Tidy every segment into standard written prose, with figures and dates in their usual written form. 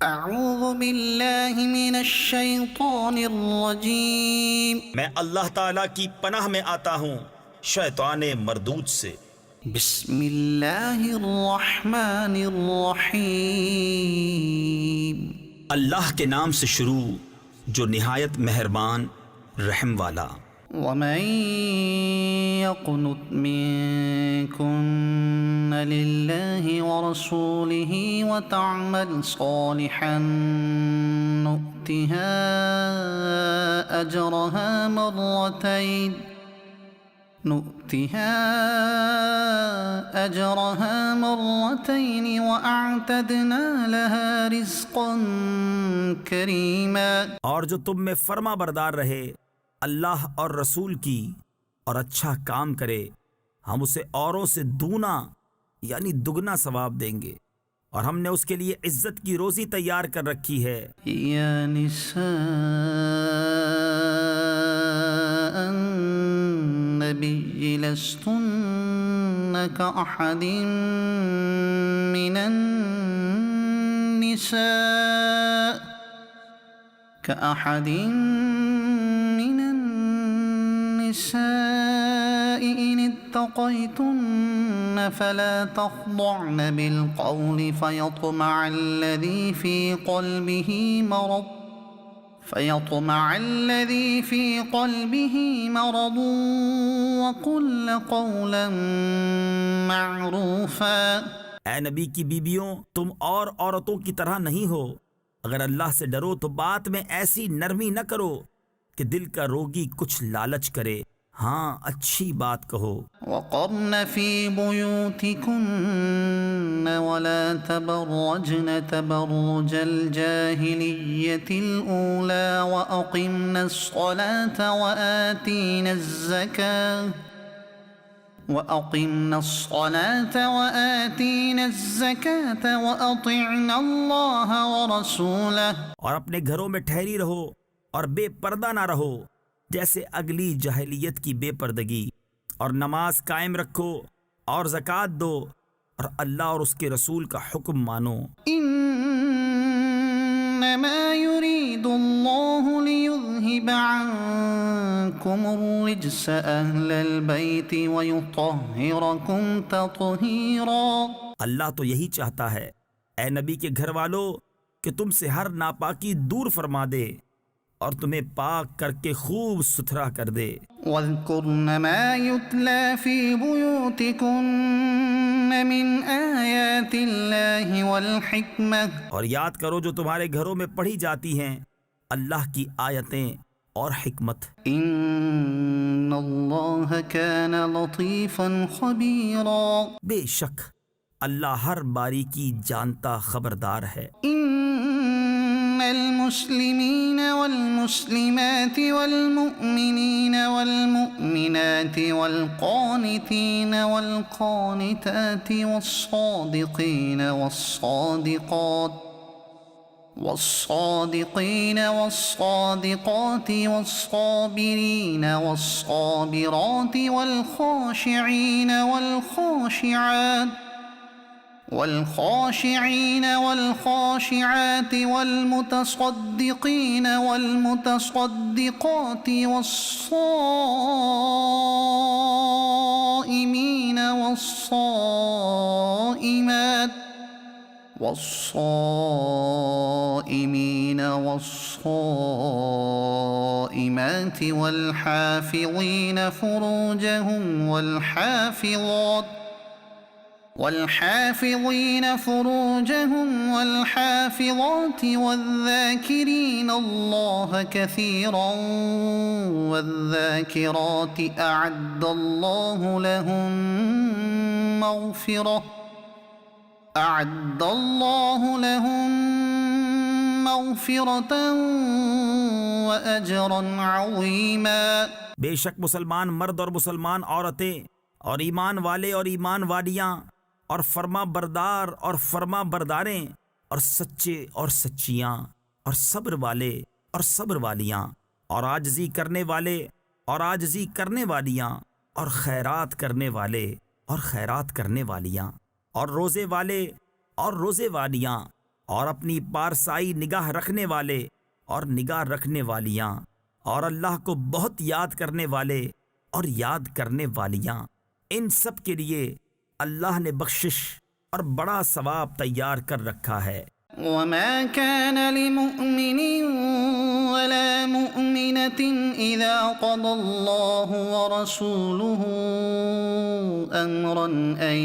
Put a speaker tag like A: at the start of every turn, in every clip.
A: اعوذ باللہ من الشیطان الرجیم
B: میں اللہ تعالیٰ کی پناہ میں آتا ہوں شیطان مردود سے۔
A: بسم اللہ الرحمن الرحیم
B: اللہ کے نام سے شروع جو نہایت مہربان رحم والا۔
A: ومن يقنت منكن لله ورسوله وتعمل صالحا نؤتها أجرها مرتين وأعتدنا لها رزقا كريما۔
B: اور جو تم میں فرما بردار رہے اللہ اور رسول کی اور اچھا کام کرے ہم اسے اوروں سے دونا یعنی دگنا ثواب دیں گے، اور ہم نے اس کے لیے عزت کی روزی تیار کر رکھی ہے۔
A: یا نساء النبی لستن كأحد من النساء إن اتقيتن فلا تخضعن بالقول فيطمع الذي في قلبه مرض وقل قولا معروفا۔
B: اے نبی کی بیویوں، تم اور عورتوں کی طرح نہیں ہو، اگر اللہ سے ڈرو تو بات میں ایسی نرمی نہ کرو کہ دل کا روگی کچھ لالچ کرے، ہاں اچھی بات کہو۔
A: وقرن في بيوتكن ولا تبرجن تبرج الجاهلية الأولى وأقمن الصلاة وآتين الزكاة وأطعن الله ورسوله۔
B: اور اپنے گھروں میں ٹھہری رہو اور بے پردہ نہ رہو جیسے اگلی جاہلیت کی بے پردگی، اور نماز قائم رکھو اور زکوٰۃ دو اور اللہ اور اس کے رسول کا حکم مانو۔
A: انما يريد الله ليذهب عنكم الرجس اهل البيت ويطهركم تطهيرا۔
B: اللہ تو یہی چاہتا ہے اے نبی کے گھر والو کہ تم سے ہر ناپاکی دور فرما دے اور تمہیں پاک کر کے خوب ستھرا کر دے۔
A: واذكرن ما يتلى في بيوتكن من آيات الله والحكمة۔
B: اور یاد کرو جو تمہارے گھروں میں پڑھی جاتی ہیں اللہ کی آیتیں اور حکمت۔
A: ان اللہ كان لطيفا خبيرا۔
B: بے شک اللہ ہر باریکی جانتا خبردار ہے۔
A: المسلمين والمسلمات والمؤمنين والمؤمنات والقانتين والقانتات والصادقين والصادقات والصابرين والصابرات والخاشعين والخاشعات والمتصدقين والمتصدقات والصائمين والصائمات والحافظين فروجهم والحافظات والذاكرين الله كثيرا والذاكرات أعد الله لهم مغفرة وأجرا عظيما۔
B: بے شک مسلمان مرد اور مسلمان عورتیں اور ایمان والے اور ایمان والیاں اور فرما بردار اور فرما برداریں اور سچے اور سچیاں اور صبر والے اور صبر والیاں اور عاجزی کرنے والے اور عاجزی کرنے والیاں اور خیرات کرنے والے اور خیرات کرنے والیاں اور روزے والے اور روزے والیاں اور اپنی پارسائی نگاہ رکھنے والے اور نگاہ رکھنے والیاں، اور اللہ کو بہت یاد کرنے والے اور یاد کرنے والیاں، ان سب کے لیے اللہ نے بخشش اور بڑا ثواب تیار کر رکھا ہے۔
A: وما كان لمؤمن ولا مؤمنة إذا قضى الله ورسوله أمرا أن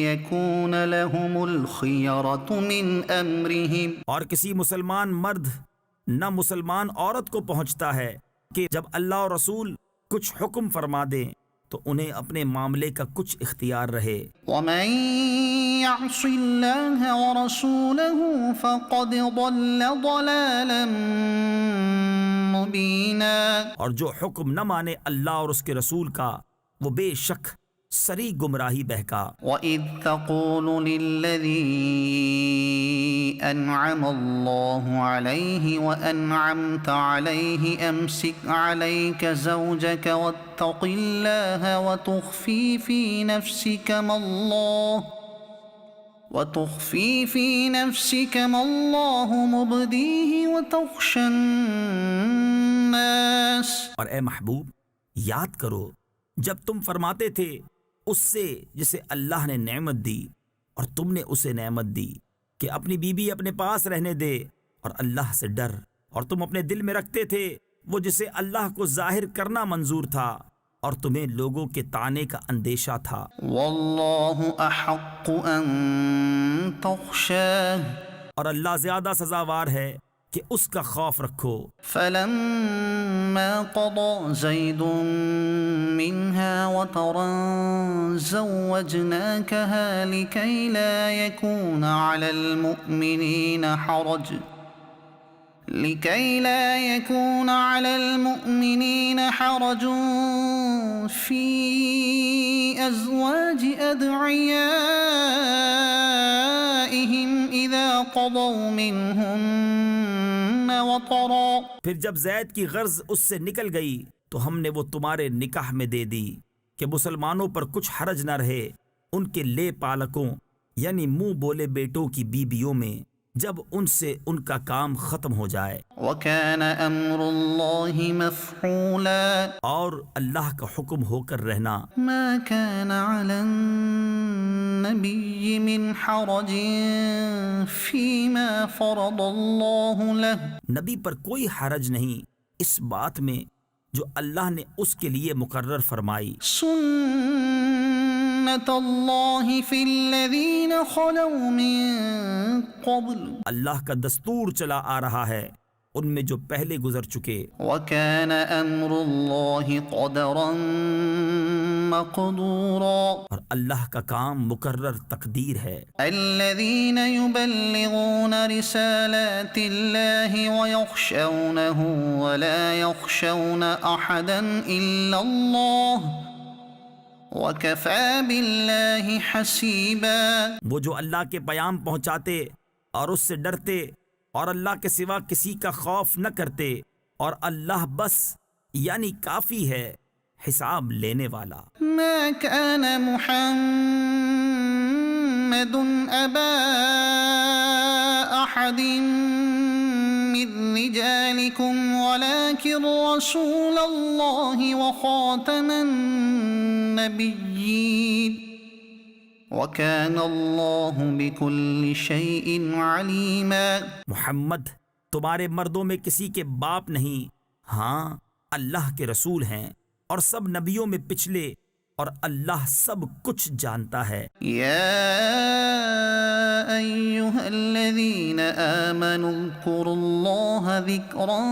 A: يكون لهم الخيرة من أمرهم۔
B: اور کسی مسلمان مرد نہ مسلمان عورت کو پہنچتا ہے کہ جب اللہ اور رسول کچھ حکم فرما دیں تو انہیں اپنے معاملے کا کچھ اختیار رہے۔
A: ومن يعص الله ورسوله فقد ضل ضلالا مبینا۔
B: اور جو حکم نہ مانے اللہ اور اس کے رسول کا وہ بے شک سری گمراہی بہکا۔
A: وَإِذْ تَقُولُ لِلَّذِي أَنْعَمَ اللَّهُ عَلَيْهِ وَأَنْعَمْتَ عَلَيْهِ أَمْسِكْ عَلَيْكَ زَوْجَكَ وَاتَّقِ اللَّهَ وَتُخْفِي فِي نَفْسِكَ مَا اللَّهُ مُبْدِيهِ وَتَخْشَى النَّاسَ۔
B: اور اے محبوب یاد کرو جب تم فرماتے تھے اس سے جسے اللہ نے نعمت دی اور تم نے اسے نعمت دی کہ اپنی بیوی اپنے پاس رہنے دے، اور اللہ سے ڈر، اور تم اپنے دل میں رکھتے تھے وہ جسے اللہ کو ظاہر کرنا منظور تھا اور تمہیں لوگوں کے طعنے کا اندیشہ تھا۔
A: واللہ احق ان تخشاه،
B: اور اللہ زیادہ سزاوار ہے کہ اس کا خوف رکھو۔
A: فلما قضى زيد منها وطرا زوجناكها لكي لا يكون على المؤمنين حرج في أزواج أدعيائهم إذا قضوا منهن وطرا۔
B: پھر جب زید کی غرض اس سے نکل گئی تو ہم نے وہ تمہارے نکاح میں دے دی کہ مسلمانوں پر کچھ حرج نہ رہے ان کے لے پالکوں یعنی منہ بولے بیٹوں کی بیویوں میں جب ان سے ان کا کام ختم ہو جائے۔
A: وَكَانَ أَمْرُ اللَّهِ مَفْعُولًا،
B: اور اللہ کا حکم ہو کر رہنا۔
A: مَا كَانَ عَلَى النَّبِيِّ مِنْ حَرَجٍ فِيمَا فَرَضَ اللَّهُ لَهُ،
B: نبی پر کوئی حرج نہیں اس بات میں جو اللہ نے اس کے لیے مقرر فرمائی۔
A: سُنَّةَ اللَّهِ فِي الَّذِينَ خَلَوْا مِن قَبْلُ،
B: اللہ کا دستور چلا آ رہا ہے ان میں جو پہلے گزر چکے۔
A: وَكَانَ أَمْرُ اللَّهِ قَدَرًا مَقْدُورًا،
B: اور اللہ کا کام مقرر تقدیر ہے۔
A: الَّذِينَ يُبَلِّغُونَ رِسَالَاتِ اللَّهِ وَيَخْشَوْنَهُ وَلَا يَخْشَوْنَ أَحَدًا إِلَّا اللَّهَ وَكَفَى بِاللَّهِ حَسِيبًا،
B: وہ جو اللہ کے پیام پہنچاتے اور اس سے ڈرتے اور اللہ کے سوا کسی کا خوف نہ کرتے، اور اللہ بس یعنی کافی ہے حساب لینے والا۔
A: ما كان محمد أبا أحد من رجالكم ولكن رسول الله وخاتم النبيين وكان الله بكل شيء عليما۔
B: محمد تمہارے مردوں میں کسی کے باپ نہیں، ہاں اللہ کے رسول ہیں اور سب نبیوں میں پچھلے، اور اللہ سب کچھ جانتا ہے۔
A: يا أيها الذين آمنوا اذكروا الله ذكرا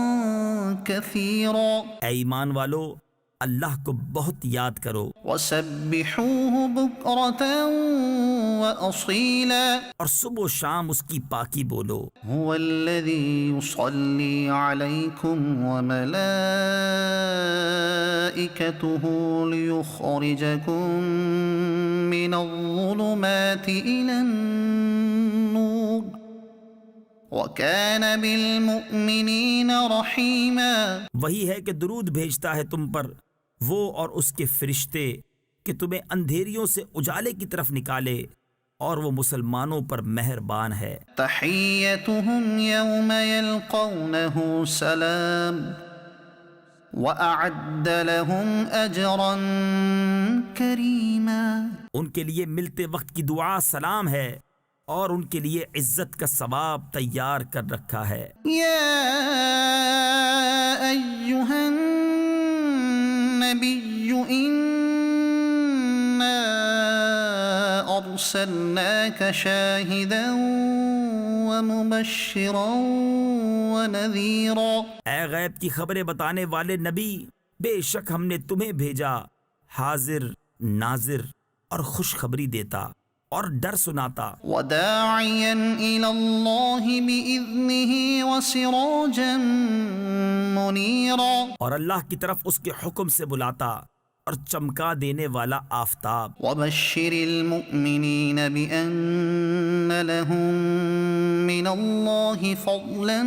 A: كثيرا،
B: اے ایمان والو اللہ کو بہت یاد کرو
A: وسبحوه بكرة وأصيلا،
B: اور صبح و شام اس کی پاکی بولو۔
A: هو الذي يصلي عليكم وملائكته ليخرجكم من الظلمات إلى النور وَكَانَ بِالْمُؤْمِنِينَ رَحِيمًا،
B: وہی ہے کہ درود بھیجتا ہے تم پر وہ اور اس کے فرشتے کہ تمہیں اندھیریوں سے اجالے کی طرف نکالے اور وہ مسلمانوں پر مہربان ہے۔
A: تحيتهم يوم يلقونه سلام وأعد لهم أجرا كريما۔
B: ان کے لیے ملتے وقت کی دعا سلام ہے، اور ان کے لیے عزت کا ثواب تیار کر رکھا ہے۔
A: يا أيها النبي إنا أرسلناك شاهدا ومبشرا ونذيرا۔
B: اے غیب کی خبریں بتانے والے نبی، بے شک ہم نے تمہیں بھیجا حاضر، ناظر اور خوشخبری دیتا اور ڈر سناتا،
A: وداعيا إلى الله بإذنه وسراجا منيرا۔
B: اور اللہ کی طرف اس کے حکم سے بلاتا اور چمکا دینے والا آفتاب۔
A: وبشر المؤمنين بأن لهم من الله فضلا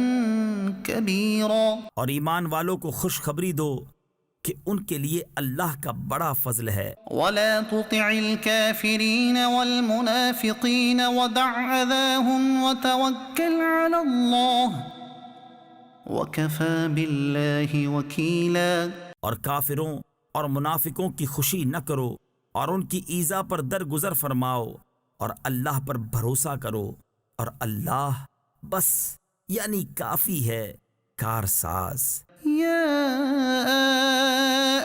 A: كبيرا۔
B: اور ایمان والوں کو خوشخبری دو کہ ان کے لیے اللہ کا بڑا فضل ہے۔
A: ولا تطع الكافرين والمنافقين ودع أذاهم وتوكل على الله وكفى بالله وكيلا۔
B: اور کافروں اور منافقوں کی خوشی نہ کرو، اور ان کی ایذا پر درگزر فرماؤ، اور اللہ پر بھروسہ کرو، اور اللہ بس یعنی کافی ہے کارساز۔
A: يا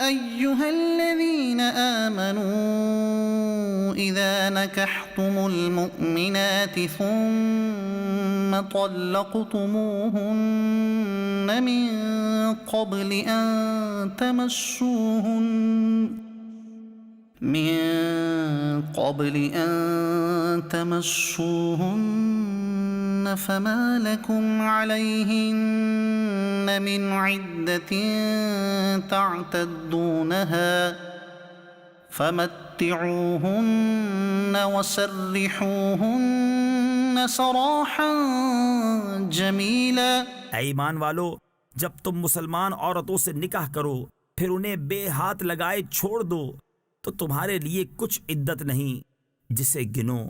A: أيها الذين آمنوا إذا نكحتم المؤمنات ثم طلقتموهن من قبل أن تمسوهن فما لكم عليهن من عدة تعتدونها فمتعوهن وسرحوهن سراحا جميلا۔
B: اے ایمان والو، جب تم مسلمان عورتوں سے نکاح کرو پھر انہیں بے ہاتھ لگائے چھوڑ دو تو تمہارے لیے کچھ عدت نہیں جسے گنو،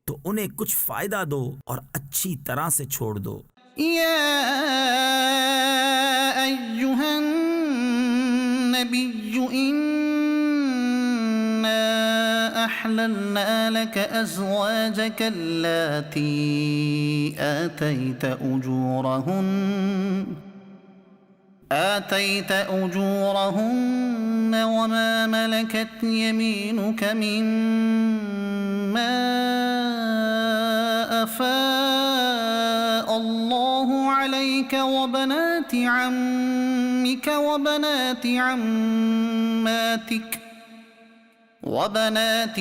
B: تو انہیں کچھ فائدہ دو اور اچھی طرح سے چھوڑ دو۔
A: يا أيها النبي إنا أحللنا لك أزواجك اللاتي آتيت أجورهن وما ملكت يمينك مما أفاء الله عليك وبنات عمك وبنات عماتك وبنات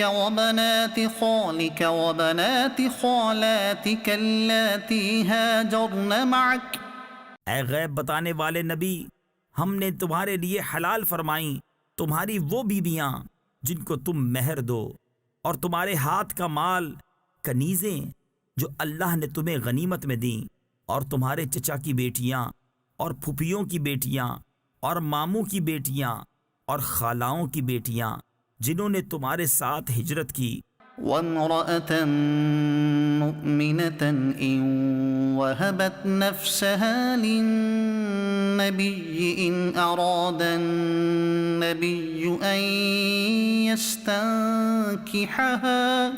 A: وبنات خالك وبنات خالاتك اللاتي هاجرن معك۔
B: اے غیب بتانے والے نبی، ہم نے تمہارے لیے حلال فرمائیں تمہاری وہ بیویاں جن کو تم مہر دو، اور تمہارے ہاتھ کا مال، کنیزیں جو اللہ نے تمہیں غنیمت میں دیں، اور تمہارے چچا کی بیٹیاں اور پھپھیوں کی بیٹیاں اور ماموں کی بیٹیاں اور خالاؤں کی بیٹیاں جنہوں نے تمہارے ساتھ ہجرت کی۔
A: وامرأة مؤمنة إن وهبت نفسها للنبي إن أراد النبي أن يستنكحها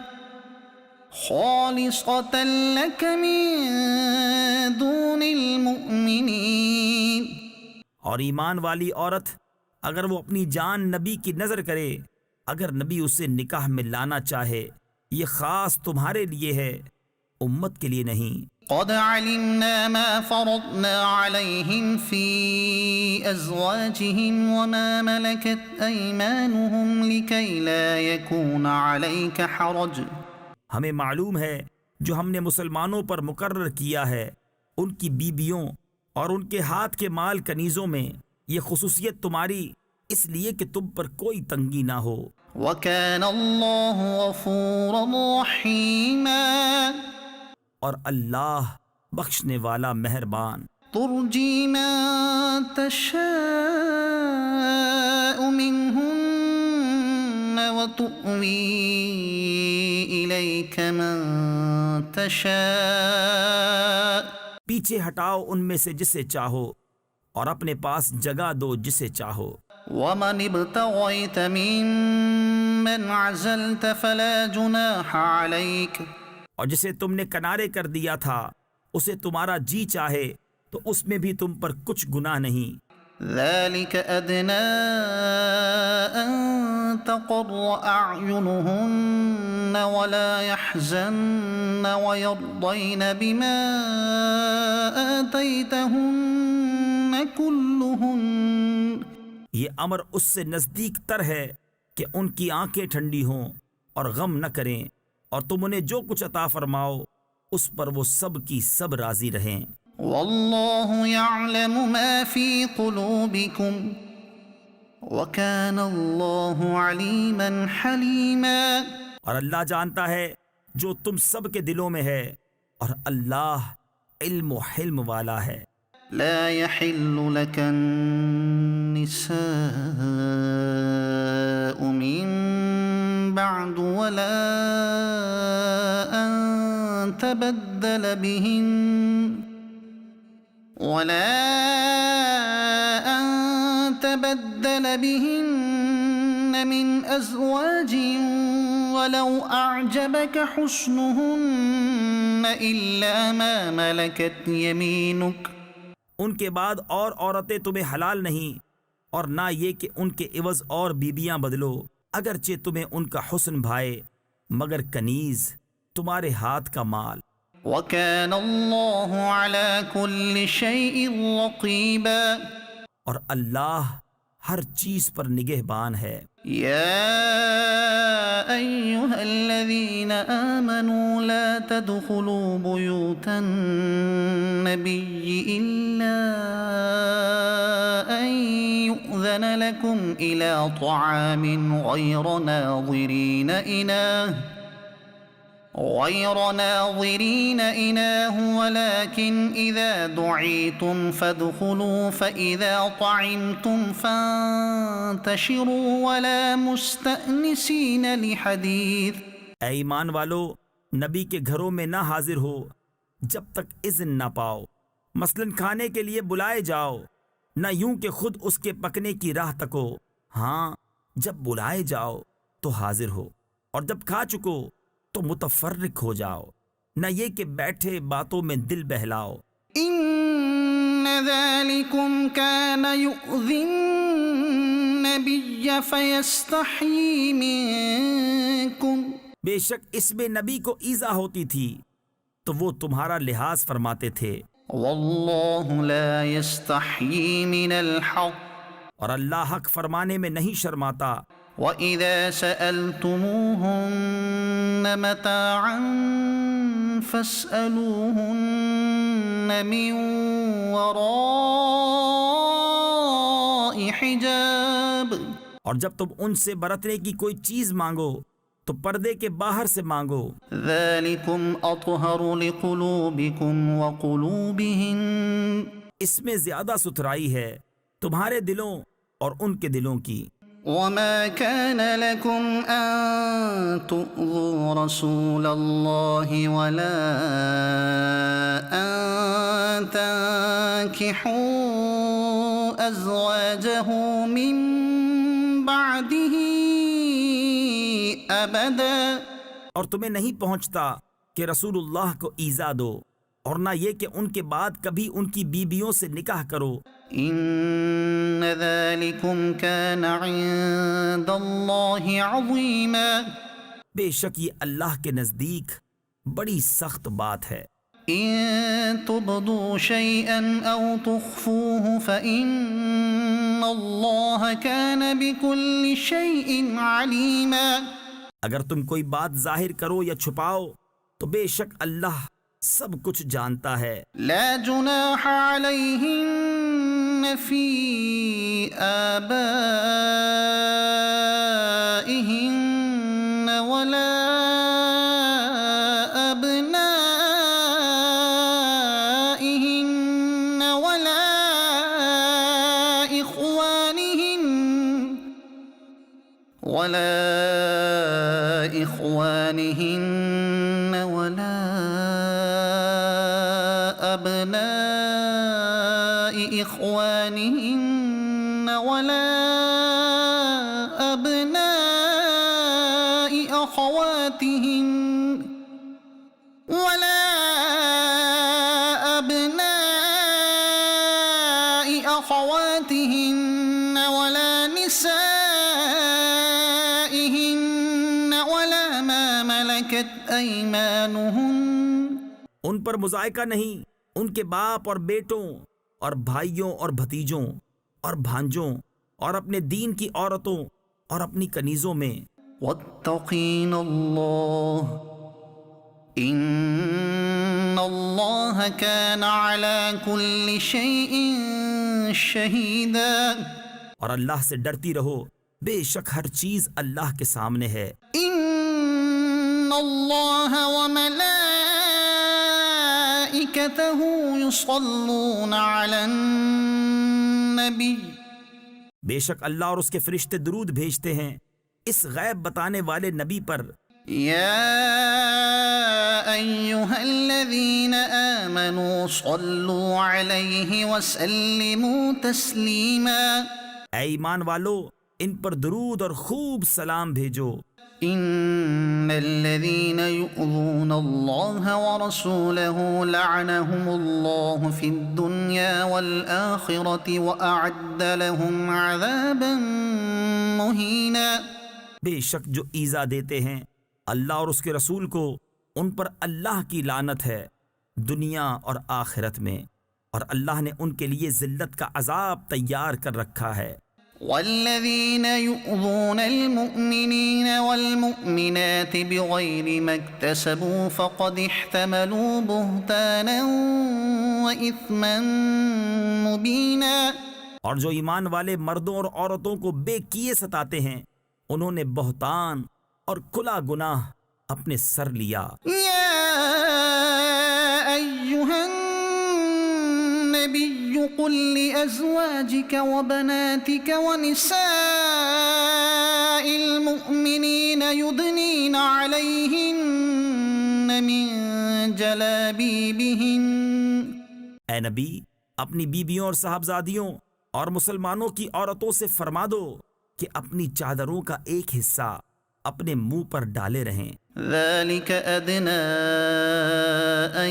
A: خالصة لك من دون المؤمنين۔
B: اور ایمان والی عورت اگر وہ اپنی جان نبی کی نظر کرے، اگر نبی اسے نکاح میں لانا چاہے، یہ خاص تمہارے لیے ہے، امت کے لیے نہیں۔
A: قد علمنا ما فرضنا عليهم في أزواجهم وما ملكت أيمانهم لكي لا يكون عليك حرج۔
B: ہمیں معلوم ہے جو ہم نے مسلمانوں پر مقرر کیا ہے ان کی بیبیوں اور ان کے ہاتھ کے مال کنیزوں میں، یہ خصوصیت تمہاری اس لیے کہ تم پر کوئی تنگی نہ ہو۔
A: وَكَانَ اللَّهُ غَفُورًا رَحِيمًا۔
B: اور اللہ بخشنے والا مہربان۔
A: ترجی من تشاء منهن وتؤوي إليك من تشاء
B: پیچھے ہٹاؤ ان میں سے جسے چاہو اور اپنے پاس جگہ دو جسے چاہو.
A: ومن ابتغيت ممن عزلت فلا جناح عليك
B: اور جسے تم نے کنارے کر دیا تھا اسے تمہارا جی چاہے تو اس میں بھی تم پر کچھ گناہ نہیں.
A: ذلك أدنى أن تقر أعينهن ولا يحزن ويرضين بما آتيتهن كلهن.
B: یہ امر اس سے نزدیک تر ہے کہ ان کی آنکھیں ٹھنڈی ہوں اور غم نہ کریں اور تم انہیں جو کچھ عطا فرماؤ اس پر وہ سب کی سب راضی رہیں.
A: والله يعلم ما في قلوبكم وكان الله عليما حليما.
B: اور اللہ جانتا ہے جو تم سب کے دلوں میں ہے اور اللہ علم و حلم والا ہے.
A: لا يحل لك النساء من بعد ولا أن تبدل بهن من أزواج ولو أعجبك حسنهن إلا ما ملكت يمينك.
B: ان کے بعد اور عورتیں تمہیں حلال نہیں اور نہ یہ کہ ان کے عوض اور بیبیاں بدلو اگرچہ تمہیں ان کا حسن بھائے مگر کنیز تمہارے ہاتھ کا مال.
A: وَكَانَ اللَّهُ عَلَى كُلِّ شَيْءٍ رَقِيبًا.
B: اور اللہ ہر چیز پر نگہبان ہے.
A: يَا أَيُّهَا الَّذِينَ آمَنُوا لَا تَدْخُلُوا بُيُوتَ النَّبِيِّ إِلَّا أَن يُؤْذَنَ لَكُمْ إِلَى طَعَامٍ غَيْرَ ناظرين إناه ولكن إذا دعيتم فادخلوا فإذا طعمتم فانتشروا ولا مستأنسين لحديث.
B: اے ایمان والو نبی کے گھروں میں نہ حاضر ہو جب تک اذن نہ پاؤ، مثلاً کھانے کے لیے بلائے جاؤ نہ یوں کہ خود اس کے پکنے کی راہ تکو. ہاں جب بلائے جاؤ تو حاضر ہو اور جب کھا چکو تو متفرق ہو جاؤ، نہ یہ کہ بیٹھے باتوں میں دل بہلاؤ.
A: إن ذلكم كان يؤذي النبي فيستحيي منكم.
B: بے شک اس میں نبی کو ایذا ہوتی تھی تو وہ تمہارا لحاظ فرماتے تھے.
A: والله لا يستحيي من الحق.
B: اور اللہ حق فرمانے میں نہیں شرماتا.
A: وَإِذَا سَأَلْتُمُوهُنَّ مَتَاعًا فَاسْأَلُوهُنَّ مِنْ وَرَاءِ حِجَابٍ.
B: اور جب تم ان سے برتنے کی کوئی چیز مانگو تو پردے کے باہر سے مانگو.
A: ذَلِكُمْ أَطْهَرُ لِقُلُوبِكُمْ وَقُلُوبِهِنَّ.
B: اس میں زیادہ ستھرائی ہے تمہارے دلوں اور ان کے دلوں کی.
A: وَمَا كَانَ لَكُمْ أَن تُؤْذُوا رَسُولَ اللَّهِ وَلَا أَن تَنكِحُوا أَزْوَاجَهُ مِن بَعْدِهِ أَبَدًا.
B: اور تمہیں نہیں پہنچتا کہ رسول اللہ کو ایذا دو اور نہ یہ کہ ان کے بعد کبھی ان کی بیویوں سے نکاح کرو.
A: إِنَّ ذَلِكُمْ كَانَ عِندَ اللَّهِ عَظِيمًا.
B: بے شک یہ اللہ کے نزدیک بڑی سخت بات ہے.
A: إِن تُبْدُوا شَيْئًا أَوْ تُخْفُوهُ فَإِنَّ اللَّهَ كَانَ بِكُلِّ شَيْءٍ عَلِيمًا.
B: اگر تم کوئی بات ظاہر کرو یا چھپاؤ تو بے شک اللہ سب کچھ جانتا ہے.
A: لا جناح عليهن في آبائهن ولا أبنائهن ولا إخوانهن ولا إخوانهن ولا أبناء إخوانهن ولا أبناء أخواتهن ولا أبناء أخواتهن ولا نسائهن ولا ما ملكت أيمانهن.
B: ان پر مذائقہ نہیں ان کے باپ اور بیٹوں اور بھائیوں اور بھتیجوں اور بھانجوں اور اپنے دین کی عورتوں اور اپنی کنیزوں میں.
A: واتقين الله إن الله كان على كل شيء شهيدا.
B: اور اللہ سے ڈرتی رہو، بے شک ہر چیز اللہ کے سامنے ہے.
A: إن الله وملائكته يصلون على النبي.
B: بے شک اللہ اور اس کے فرشتے درود بھیجتے ہیں اس غیب بتانے والے نبی پر.
A: يا أيها الذين آمنوا صلوا عليه وسلموا تسليما.
B: اے ایمان والو ان پر درود اور خوب سلام بھیجو.
A: إن الذين يؤذون الله ورسوله لعنهم الله في الدنيا والآخرة وأعد لهم عذابا مهينا.
B: بے شک جو ایذا دیتے ہیں اللہ اور اس کے رسول کو ان پر اللہ کی لعنت ہے دنیا اور آخرت میں، اور اللہ نے ان کے لیے ذلت کا عذاب تیار کر رکھا ہے.
A: والذين يؤذون المؤمنين والمؤمنات بغير ما اكتسبوا فقد احتملوا بهتانا وإثما مبينا.
B: اور جو ایمان والے مردوں اور عورتوں کو بے کیے ستاتے ہیں انہوں نے بہتان اور کھلا گناہ اپنے سر لیا.
A: يا أيها النبي قل لأزواجك وبناتك ونساء المؤمنين يدنين عليهن من جلابيبهن.
B: اے نبی اپنی بیویوں اور صاحبزادیوں اور مسلمانوں کی عورتوں سے فرما دو کہ اپنی چادروں کا ایک حصہ اپنے منہ پر ڈالے رہیں.
A: ذلك أدنى أن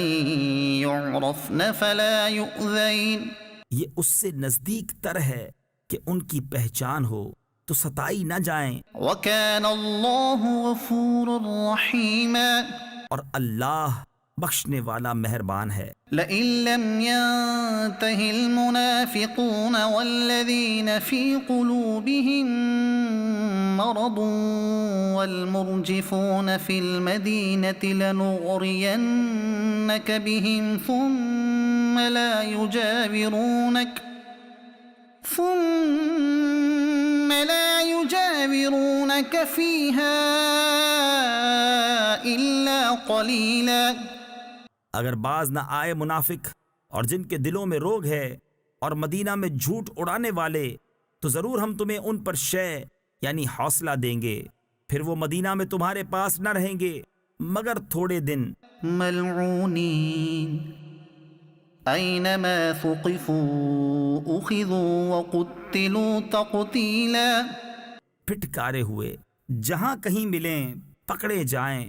A: يعرفن فلا يؤذين.
B: یہ اس سے نزدیک تر ہے کہ ان کی پہچان ہو تو ستائی نہ جائیں.
A: وكان الله غفورا رحيما.
B: اور اللہ بخشنے والا مہربان ہے.
A: لئن لم ينته المنافقون والذين في قلوبهم مرض والمرجفون في المدينة لنغرينك بهم ثم لا يجاورونك فيها إلا قليلا.
B: اگر باز نہ آئے منافق اور جن کے دلوں میں روگ ہے اور مدینہ میں جھوٹ اڑانے والے تو ضرور ہم تمہیں ان پر شے یعنی حوصلہ دیں گے، پھر وہ مدینہ میں تمہارے پاس نہ رہیں گے مگر تھوڑے دن.
A: ملعونین اینما ثقفوا اخذوا وقتلوا تقتیلا.
B: پھٹکارے ہوئے جہاں کہیں ملیں پکڑے جائیں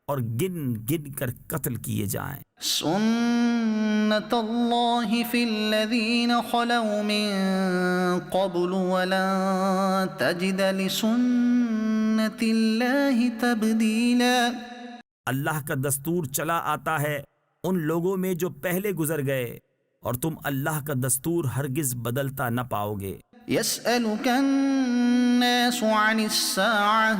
B: اور گن گن کر قتل کیے جائیں.
A: سنت اللہ فی الذین خلوا من قبل ولن تجد لسنت اللہ تبدیلا.
B: اللہ کا دستور چلا آتا ہے ان لوگوں میں جو پہلے گزر گئے اور تم اللہ کا دستور ہرگز بدلتا نہ پاؤ گے.
A: یسألک الناس عن الساعة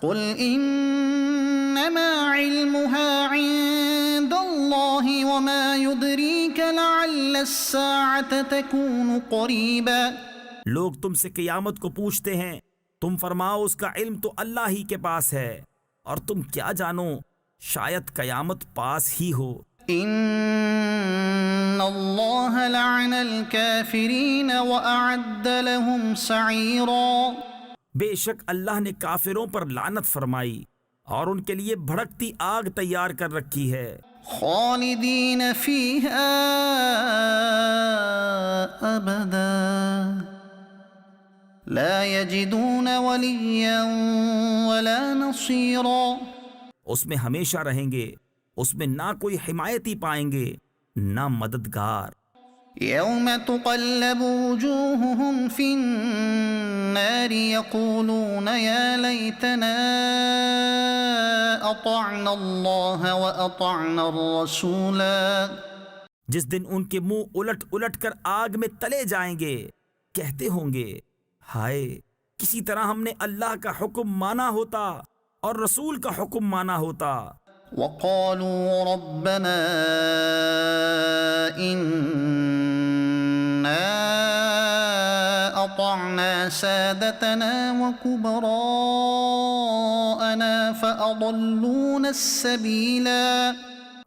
A: قل انما علمها عند الله وما يدريك لعل الساعة تكون قريبا.
B: لوگ تم سے قیامت کو پوچھتے ہیں، تم فرماؤ اس کا علم تو اللہ ہی کے پاس ہے اور تم کیا جانو شاید قیامت پاس ہی ہو.
A: ان اللہ لعن الكافرین واعد لهم سعیرا.
B: بے شک اللہ نے کافروں پر لعنت فرمائی اور ان کے لیے بھڑکتی آگ تیار کر رکھی ہے،
A: خالدین فیہا ابدا لا یجدون ولیا ولا نصیرا.
B: اس میں ہمیشہ رہیں گے، اس میں نہ کوئی حمایتی پائیں گے نہ مددگار.
A: یوم تقلب وجوہہم فی النار یقولون یا لیتنا اطعنا اللہ واطعنا الرسولا.
B: جس دن ان کے منہ الٹ الٹ کر آگ میں تلے جائیں گے، کہتے ہوں گے ہائے کسی طرح ہم نے اللہ کا حکم مانا ہوتا اور رسول کا حکم مانا ہوتا.
A: وقالوا ربنا إنا أطعنا سادتنا وكبراءنا فأضلونا السبيلا.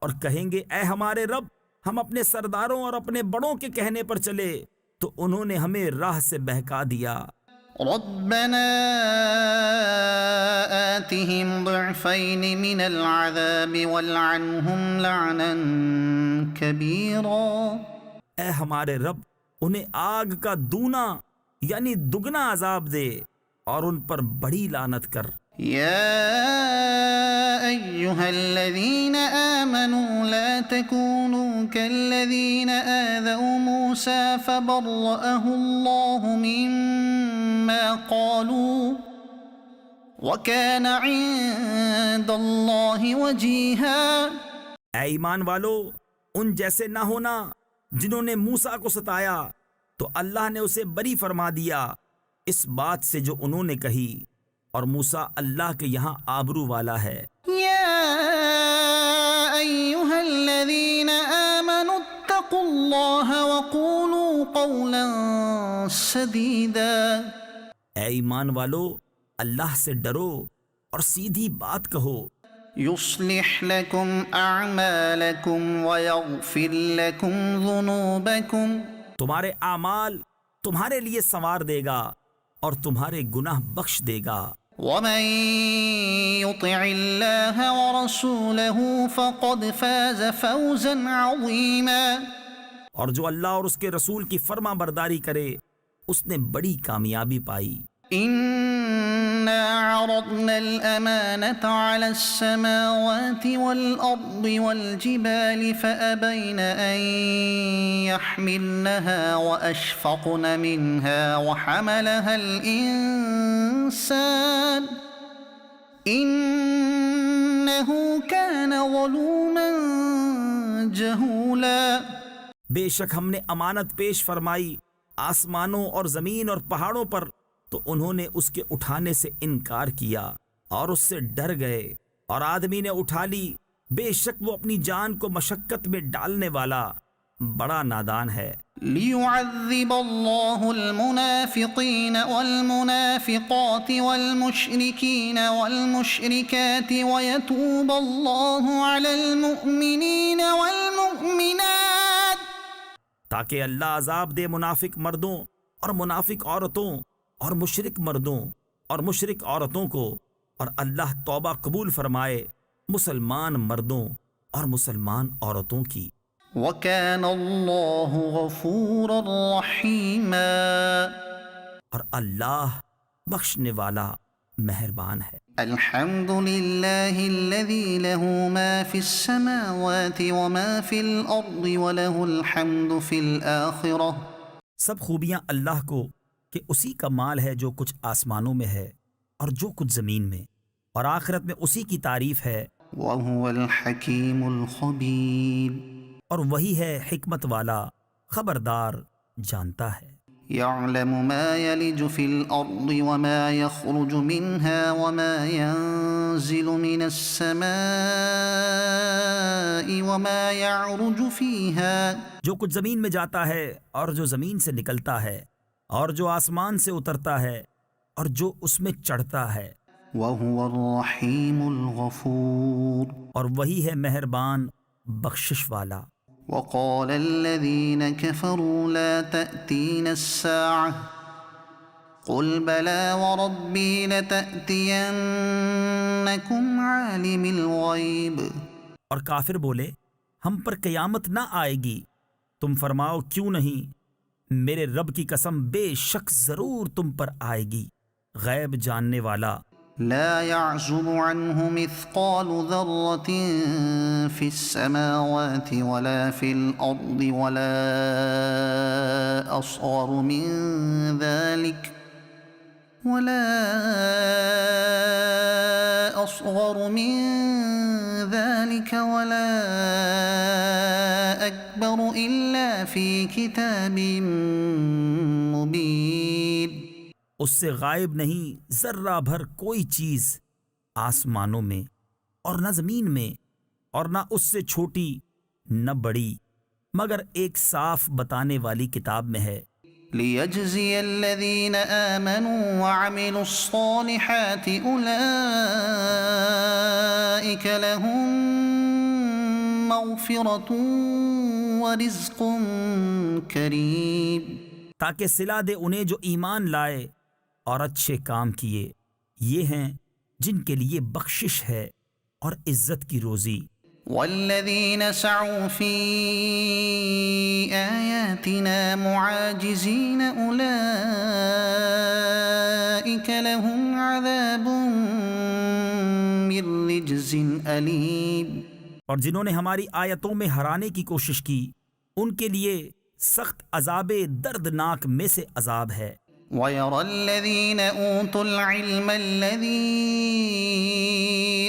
B: اور کہیں گے اے ہمارے رب، ہم اپنے سرداروں اور اپنے بڑوں کے کہنے پر چلے تو انہوں نے ہمیں راہ سے بہکا دیا.
A: ربنا آتهم ضعفين من العذاب والعنهم لعنا كبيرا.
B: اے ہمارے رب، انہیں آگ کا دونا یعنی دگنا عذاب دے اور ان پر بڑی لعنت کر.
A: يا أيها الذين آمنوا لا تكونوا كالذين آذوا موسى فبرأه الله مما قالوا وكان عند الله وجيها.
B: اے ایمان والو، ان جیسے نہ ہونا جنہوں نے موسیٰ کو ستایا تو اللہ نے اسے بری فرما دیا اس بات سے جو انہوں نے کہی، اور موسیٰ اللہ کے یہاں آبرو والا ہے.
A: يا أيها الذين آمنوا اتقوا الله وقولوا قولا سديدا.
B: اے ایمان والو، اللہ سے ڈرو اور سیدھی بات کہو.
A: يصلح لكم أعمالكم ويغفر لكم ذنوبكم.
B: تمہارے اعمال تمہارے لیے سنوار دے گا اور تمہارے گناہ بخش دے گا.
A: ومن يطع الله ورسوله فقد فاز فوزا عظيما.
B: اور جو اللہ اور اس کے رسول کی فرما برداری کرے اس نے بڑی کامیابی پائی.
A: إنا عرضنا الأمانة على السماوات والأرض والجبال فأبين أن يحملنها وأشفقن منها وحملها الإنسان إنه كان ظلوما جهولا.
B: بے شک ہم نے امانت پیش فرمائی آسمانوں اور زمین اور پہاڑوں پر، تو انہوں نے اس کے اٹھانے سے انکار کیا اور اس سے ڈر گئے، اور آدمی نے اٹھا لی، بے شک وہ اپنی جان کو مشقت میں ڈالنے والا بڑا نادان ہے.
A: ليعذب الله المنافقين والمنافقات والمشركين والمشركات ويتوب الله على المؤمنين والمؤمنات.
B: تاکہ اللہ عذاب دے منافق مردوں اور منافق عورتوں اور مشرک مردوں اور مشرک عورتوں کو، اور اللہ توبہ قبول فرمائے مسلمان مردوں اور مسلمان عورتوں کی.
A: وَكَانَ اللَّهُ غَفُورًا رَحِيمًا.
B: اور اللہ بخشنے والا مہربان ہے.
A: الحمد للہ الذی له ما فی السماوات وما فی الارض وله الحمد فی الآخرہ.
B: سب خوبیاں اللہ کو کہ اسی کا مال ہے جو کچھ آسمانوں میں ہے اور جو کچھ زمین میں، اور آخرت میں اسی کی تعریف ہے.
A: وَهُوَ الْحَكِيمُ الْخَبِيرُ.
B: اور وہی ہے حکمت والا، خبردار، جانتا ہے.
A: يعلم ما يلج في الأرض وما يخرج منها وما ينزل من السماء وما يعرج فيها.
B: جو کچھ زمین میں جاتا ہے اور جو زمین سے نکلتا ہے اور جو آسمان سے اترتا ہے اور جو اس میں چڑھتا ہے.
A: وَهُوَ الرَّحِيمُ الْغَفُورُ.
B: اور وہی ہے مہربان، بخشش والا.
A: وقال الذين كفروا لا تأتين الساعة قل بلى وربي لتأتينكم عالم الغيب
B: اور کافر بولے ہم پر قیامت نہ آئے گی. تم فرماؤ کیوں نہیں؟ میرے رب کی قسم بے شک ضرور تم پر آئے گی غیب جاننے والا.
A: لا يعزب عنه مثقال ذرة في السماوات ولا في الأرض ولا أصغر من ذلك ولا أكبر إلا في كتاب مبين.
B: اس سے غائب نہیں ذرہ بھر کوئی چیز آسمانوں میں اور نہ زمین میں اور نہ اس سے چھوٹی نہ بڑی مگر ایک صاف بتانے والی کتاب میں ہے.
A: ليجزي الذين آمنوا وعملوا الصالحات أولئك لهم مغفرة ورزق كريم.
B: تاکہ صلہ دے انہیں جو ایمان لائے اور اچھے کام کیے، یہ ہیں جن کے لیے بخشش ہے اور عزت کی روزی.
A: والذين سعوا في آياتنا معاجزين أولئك لهم عذاب من رجز أليم.
B: اور جنہوں نے ہماری آیتوں میں ہرانے کی کوشش کی ان کے لیے سخت عذاب دردناک میں سے عذاب ہے.
A: وَيَرَى الَّذِينَ أُوتُوا الْعِلْمَ الَّذِي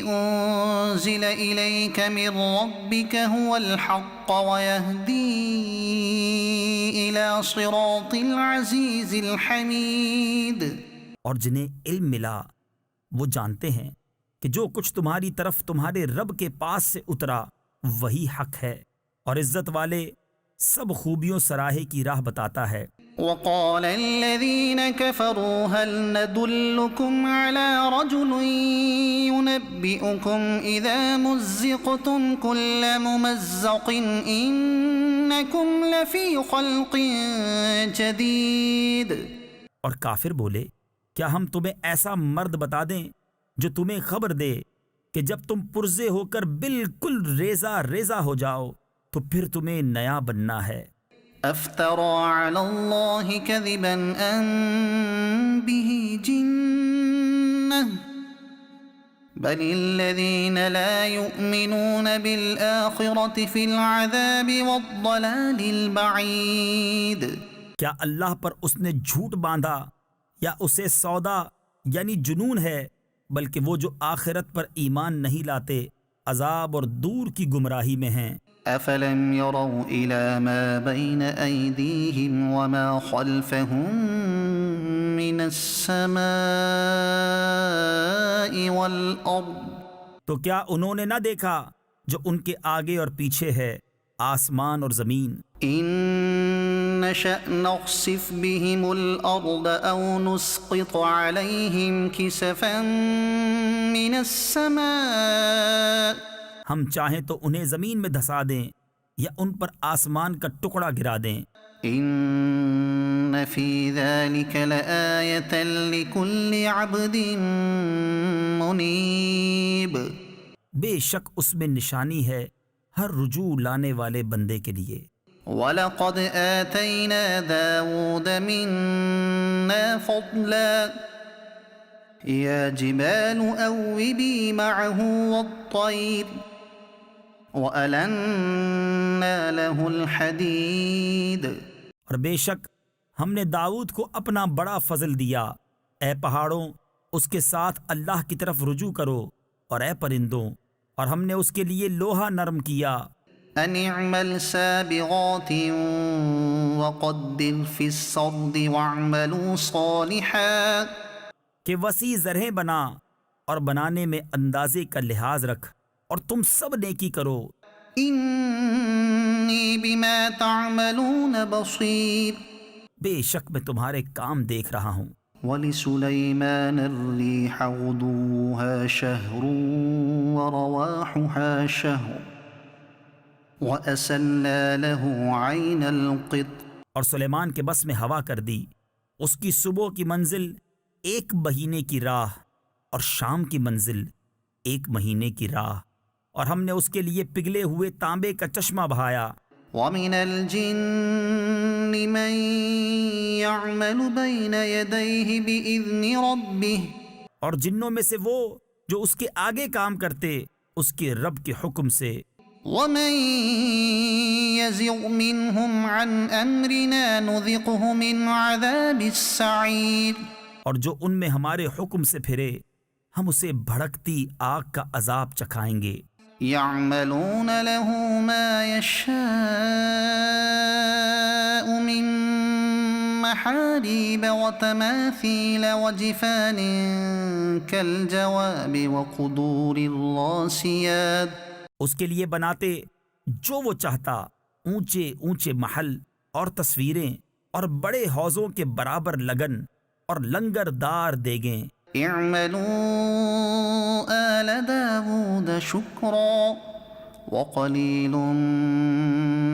A: أُنزِلَ إِلَيْكَ مِن رَّبِّكَ هُوَ الْحَقَّ وَيَهْدِي إِلَى صِرَاطِ الْعَزِيزِ الْحَمِيدِ.
B: اور جنہیں علم ملا وہ جانتے ہیں کہ جو کچھ تمہاری طرف تمہارے رب کے پاس سے اترا وہی حق ہے اور عزت والے سب خوبیوں سراہے کی راہ بتاتا ہے.
A: وقال الذين كفروا هل ندلكم على رجل ينبئكم إذا مزقتم كل ممزق إنكم لفي خلق جديد.
B: اور کافر بولے کیا ہم تمہیں ایسا مرد بتا دیں جو تمہیں خبر دے کہ جب تم پرزے ہو کر بالکل ریزہ ریزہ ہو جاؤ تو پھر تمہیں نیا بننا ہے.
A: افترى على الله كذبا أم به جنة بل الذين لا يؤمنون بالآخرة في العذاب والضلال البعيد.
B: کیا اللہ پر اس نے جھوٹ باندھا یا اسے سودا یعنی جنون ہے، بلکہ وہ جو آخرت پر ایمان نہیں لاتے عذاب اور دور کی گمراہی میں ہیں.
A: أفلم يروا إلى ما بين أيديهم وما خلفهم من السماء والأرض.
B: تو کیا انہوں نے نہ دیکھا جو ان کے آگے اور پیچھے ہے آسمان اور زمین.
A: إن نشأ نخسف بهم الأرض أو نسقط عليهم كسفا من السماء.
B: ہم چاہیں تو انہیں زمین میں دھسا دیں یا ان پر آسمان کا ٹکڑا گرا دیں.
A: إن في ذلك لآية لكل عبد منيب.
B: بے شک اس میں نشانی ہے ہر رجوع لانے والے بندے کے لیے.
A: وَلَقَدْ آتَيْنَا دَاوُودَ مِنَّا فَضْلًا يَا جِبَالُ أَوِّبِي مَعَهُ وَالطَّيْرَ وَأَلَنَّا لَهُ الْحَدِيدَ.
B: اور بے شک ہم نے داؤد کو اپنا بڑا فضل دیا. اے پہاڑوں اس کے ساتھ اللہ کی طرف رجوع کرو، اور اے پرندوں اور ہم نے اس کے لیے لوہا نرم کیا.
A: أَنِ اعْمَلْ سَابِغَاتٍ وَقَدِّرْ فِي السَّرْدِ وَاعْمَلُوا صَالِحًا.
B: کہ وسیع زرہیں بنا اور بنانے میں اندازے کا لحاظ رکھ اور تم سب نیکی کرو.
A: إِنِّي بِمَا تَعْمَلُونَ بَصِيرٌ.
B: بے شک میں تمہارے کام دیکھ رہا ہوں.
A: وَلِسُلَيْمَانَ الرِّيحَ غُدُوُّهَا شَهْرٌ وَرَوَاحُهَا شَهْرٌ وَأَسَلَّا لَهُ عَيْنَ الْقِطْرِ.
B: اور سلیمان کے بس میں ہوا کر دی اس کی صبح کی منزل 1 مہینے کی راہ اور شام کی منزل 1 مہینے کی راہ، اور ہم نے اس کے لیے پگھلے ہوئے تانبے کا چشمہ بہایا۔
A: ومن الجن من يعمل بين يديه بإذن ربه
B: اور جنوں میں سے وہ جو اس کے آگے کام کرتے اس کے رب کے حکم سے،
A: ومن يزغ منهم عن أمرنا نذقه من عذاب السعير
B: اور جو ان میں ہمارے حکم سے پھرے ہم اسے بھڑکتی آگ کا عذاب چکھائیں گے۔
A: يعملون له ما يشاء من محاريب وتماثيل وجفان كالجواب وقدور الراسيات،
B: اس کے لیے بناتے جو وہ چاہتا، اونچے اونچے محل اور تصویریں اور بڑے حوضوں کے برابر لگن اور لنگر دار دیگیں۔
A: اعملوا آل داود شكرا وقلیل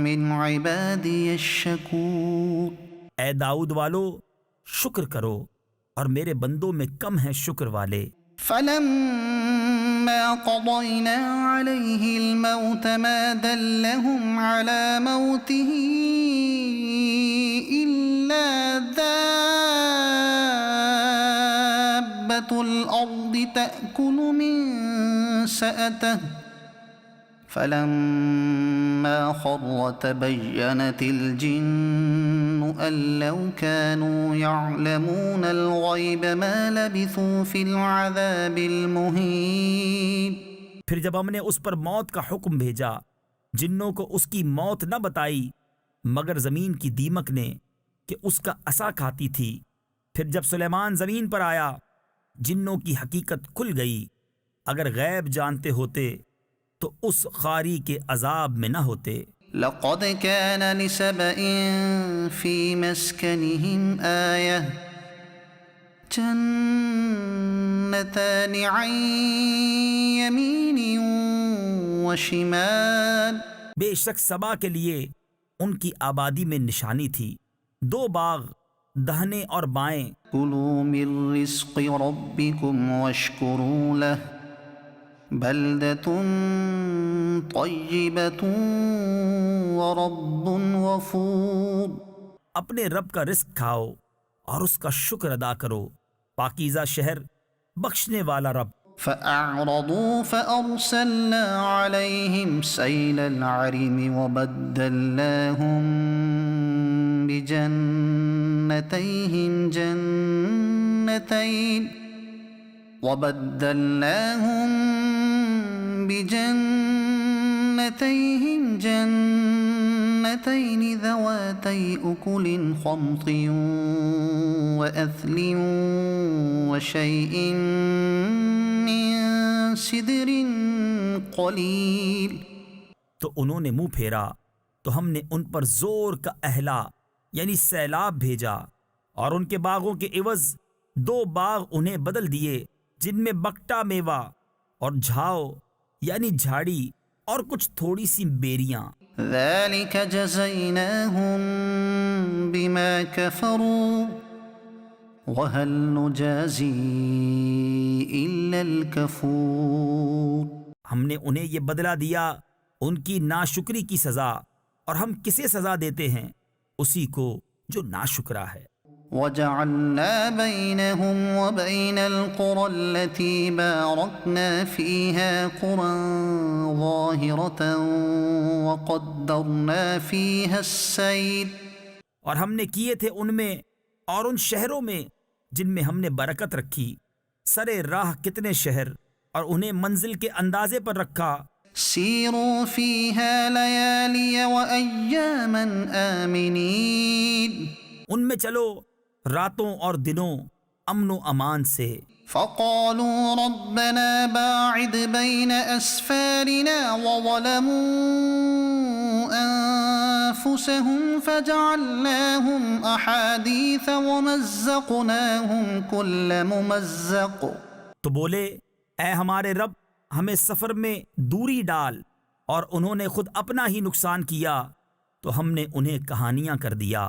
A: من عبادی الشکور،
B: اے داؤد والو شکر کرو اور میرے بندوں میں کم ہیں شکر والے۔
A: فلما قضينا عليه الموت ما دلهم على موته إلا دابة الأرض تأكل من سأته فلما خر تبينت الجن أن لو كانوا يعلمون الغيب ما لبثوا في العذاب المهين۔
B: پھر جب ہم نے اس پر موت کا حکم بھیجا، جنوں کو اس کی موت نہ بتائی مگر زمین کی دیمک نے کہ اس کا عصا کھاتی تھی۔ پھر جب سلیمان زمین پر آیا جنوں کی حقیقت کھل گئی، اگر غیب جانتے ہوتے تو اس خاری کے عذاب میں نہ ہوتے۔
A: لقد كان لسبإ في مسكنهم آية جنتان عن يمين وشمال،
B: بے شک سبا کے لیے ان کی آبادی میں نشانی تھی، 2 باغ دہنے اور بائیں۔
A: كلوا من رزق ربكم واشكروا له بلدة طيبة ورب غفور،
B: اپنے رب کا رزق کھاؤ اور اس کا شکر ادا کرو، پاکیزہ شہر بخشنے والا رب۔
A: فأعرضوا فأرسلنا عليهم سيل العرم وبدلناهم بجنتيهم جنتين ذواتي أكل خمط وأثل وشيء من سدر قليل،
B: تو انہوں نے منہ پھیرا تو ہم نے ان پر زور کا اہلا یعنی سیلاب بھیجا، اور ان کے باغوں کے عوض 2 باغ انہیں بدل دیے جن میں بکٹا میوہ اور جھاؤ یعنی جھاڑی اور کچھ تھوڑی سی بیریاں۔
A: ذلك جزيناهم بما كفروا وهل نجازي إلا الكفور،
B: ہم نے انہیں یہ بدلہ دیا ان کی ناشکری کی سزا، اور ہم کسے سزا دیتے ہیں؟ اسی کو جو ناشکرا ہے۔
A: وجعلنا بينهم وبين القرى التي باركنا فيها قرى ظاهرة وقدرنا فيها السير،
B: اور ہم نے کیے تھے ان میں اور ان شہروں میں جن میں ہم نے برکت رکھی، سرے راہ کتنے شہر، اور انہیں منزل کے اندازے پر رکھا۔
A: سیروا فيها ليالي وأياما آمنين،
B: ان میں چلو راتوں اور دنوں امن و امان سے۔
A: فقالوا ربنا باعد بين أسفارنا وظلموا أنفسهم فجعلناهم أحاديث ومزقناهم كل ممزق،
B: تو بولے اے ہمارے رب ہمیں سفر میں دوری ڈال، اور انہوں نے خود اپنا ہی نقصان کیا تو ہم نے انہیں کہانیاں کر دیا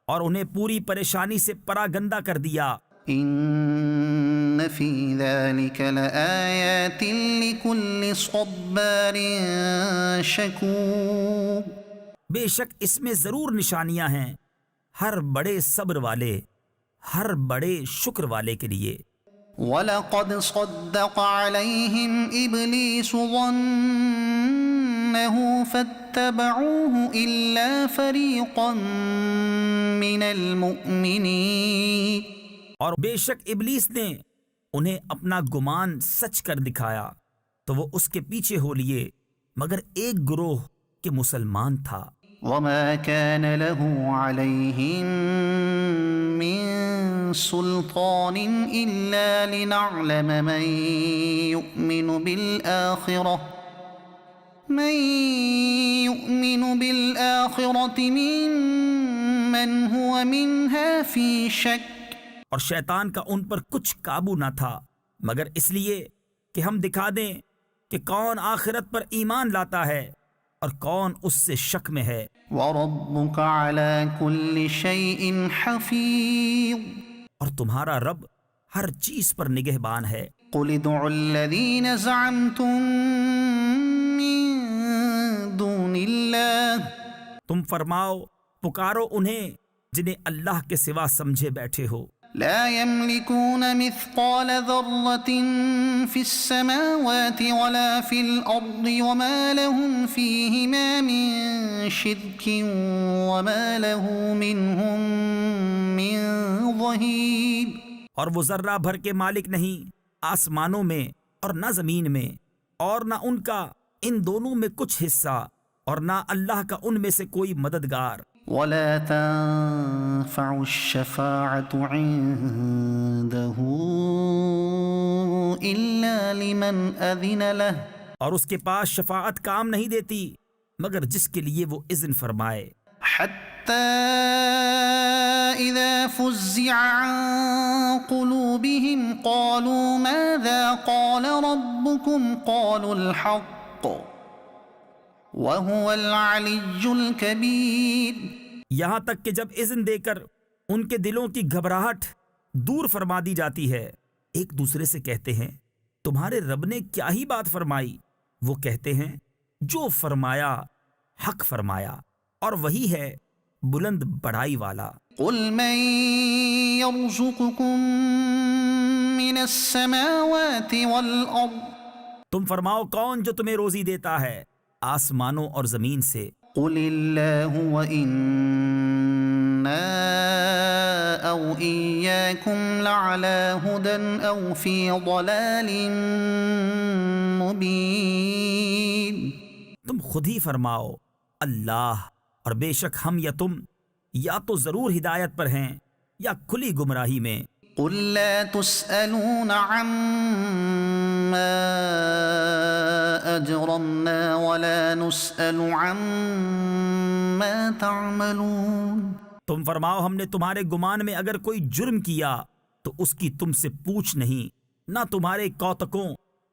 B: اور انہیں پوری پریشانی سے پراگندہ کر دیا۔
A: ان فی ذلک لآیات لکل صبار شکور،
B: بے شک اس میں ضرور نشانیاں ہیں ہر بڑے صبر والے، ہر بڑے شکر والے کے لیے۔
A: وَلَقَدْ صَدَّقَ عَلَيْهِمْ إِبْلِيسُ ظَنَّهُ فَاتَّبَعُوهُ إِلَّا فَرِيقًا مِّنَ الْمُؤْمِنِينَ،
B: اور بے شک ابلیس نے انہیں اپنا گمان سچ کر دکھایا تو وہ اس کے پیچھے ہو لیے، مگر ایک گروہ کے مسلمان تھا۔
A: وَمَا كَانَ لَهُ عَلَيْهِم مِّن سُلْطَانٍ إِلَّا لِنَعْلَمَ مَن يُؤْمِنُ بِالْآخِرَةِ مِمَّنْ هُوَ مِنْهَا فِي شَكٍّ،
B: اور شیطان کا ان پر کچھ قابو نہ تھا مگر اس لیے کہ ہم دکھا دیں کہ کون آخرت پر ایمان لاتا ہے اور کون اس سے شک میں ہے۔
A: وَرَبُّكَ عَلَى كُلِّ شَيْءٍ حَفِيظٌ،
B: اور تمہارا رب ہر چیز پر نگہبان ہے۔
A: قُلِ ادْعُوا الَّذِينَ زَعَمْتُم مِّن دُونِ اللَّهِ،
B: تم فرماؤ پکارو انہیں جنہیں اللہ کے سوا سمجھے بیٹھے ہو۔
A: لا يملكون مثقال ذرة في السماوات ولا في الأرض وما لهم فيهما من شرك وما له منهم من ظهير،
B: اور وہ ذرہ بھر کے مالک نہیں آسمانوں میں اور نہ زمین میں، اور نہ ان کا ان دونوں میں کچھ حصہ، اور نہ اللہ کا ان میں سے کوئی مددگار۔
A: ولا تنفع الشفاعة عنده إلا لمن أذن له،
B: اور اس کے پاس شفاعت کام نہیں دیتی مگر جس کے لیے وہ اذن فرمائے۔
A: حتى إذا فزع عن قلوبهم قالوا ماذا قال ربكم قالوا الحق وهو العلي الكبير،
B: یہاں تک کہ جب اذن دے کر ان کے دلوں کی گھبراہٹ دور فرما دی جاتی ہے، ایک دوسرے سے کہتے ہیں تمہارے رب نے کیا ہی بات فرمائی؟ وہ کہتے ہیں جو فرمایا حق فرمایا، اور وہی ہے بلند بڑائی والا۔
A: قل من يرزقكم من السماوات والأرض،
B: تم فرماؤ کون جو تمہیں روزی دیتا ہے آسمانوں اور زمین سے؟
A: قل الله وإنا أو إياكم لعلى هدى أو في ضلال مبين،
B: تم خود ہی فرماؤ اللہ، اور بے شک ہم یا تم یا تو ضرور ہدایت پر ہیں یا کھلی گمراہی میں۔
A: قل لا تسألون عما أجرمنا ولا نسأل عما تعملون،
B: تم فرماؤ ہم نے تمہارے گمان میں اگر کوئی جرم کیا تو اس کی تم سے پوچھ نہیں، نہ تمہارے کوتکوں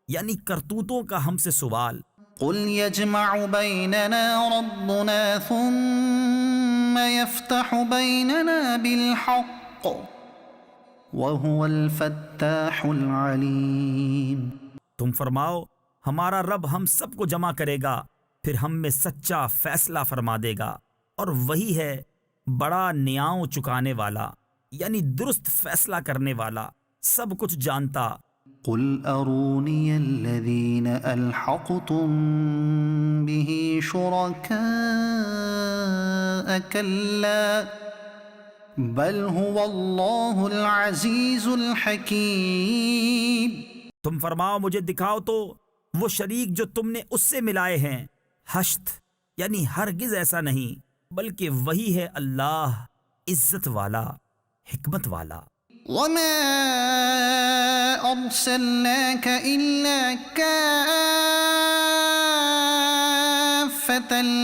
B: یعنی کرتوتوں کا ہم سے سوال۔
A: قل يجمع بيننا ربنا ثم يفتح بيننا بالحق وهو الفتاح العليم،
B: تم فرماؤ ہمارا رب ہم سب کو جمع کرے گا پھر ہم میں سچا فیصلہ فرما دے گا، اور وہی ہے بڑا نیاؤں چکانے والا یعنی درست فیصلہ کرنے والا، سب کچھ جانتا۔
A: قل أروني الذين ألحقتم به شركاء كلا بل هو الله العزيز الحكيم،
B: تم فرماؤ مجھے دکھاؤ تو وہ شریک جو تم نے اس سے ملائے ہیں، حشت یعنی ہرگز ایسا نہیں بلکہ وہی ہے اللہ عزت والا حکمت والا۔
A: وما أرسلناك إلا كافة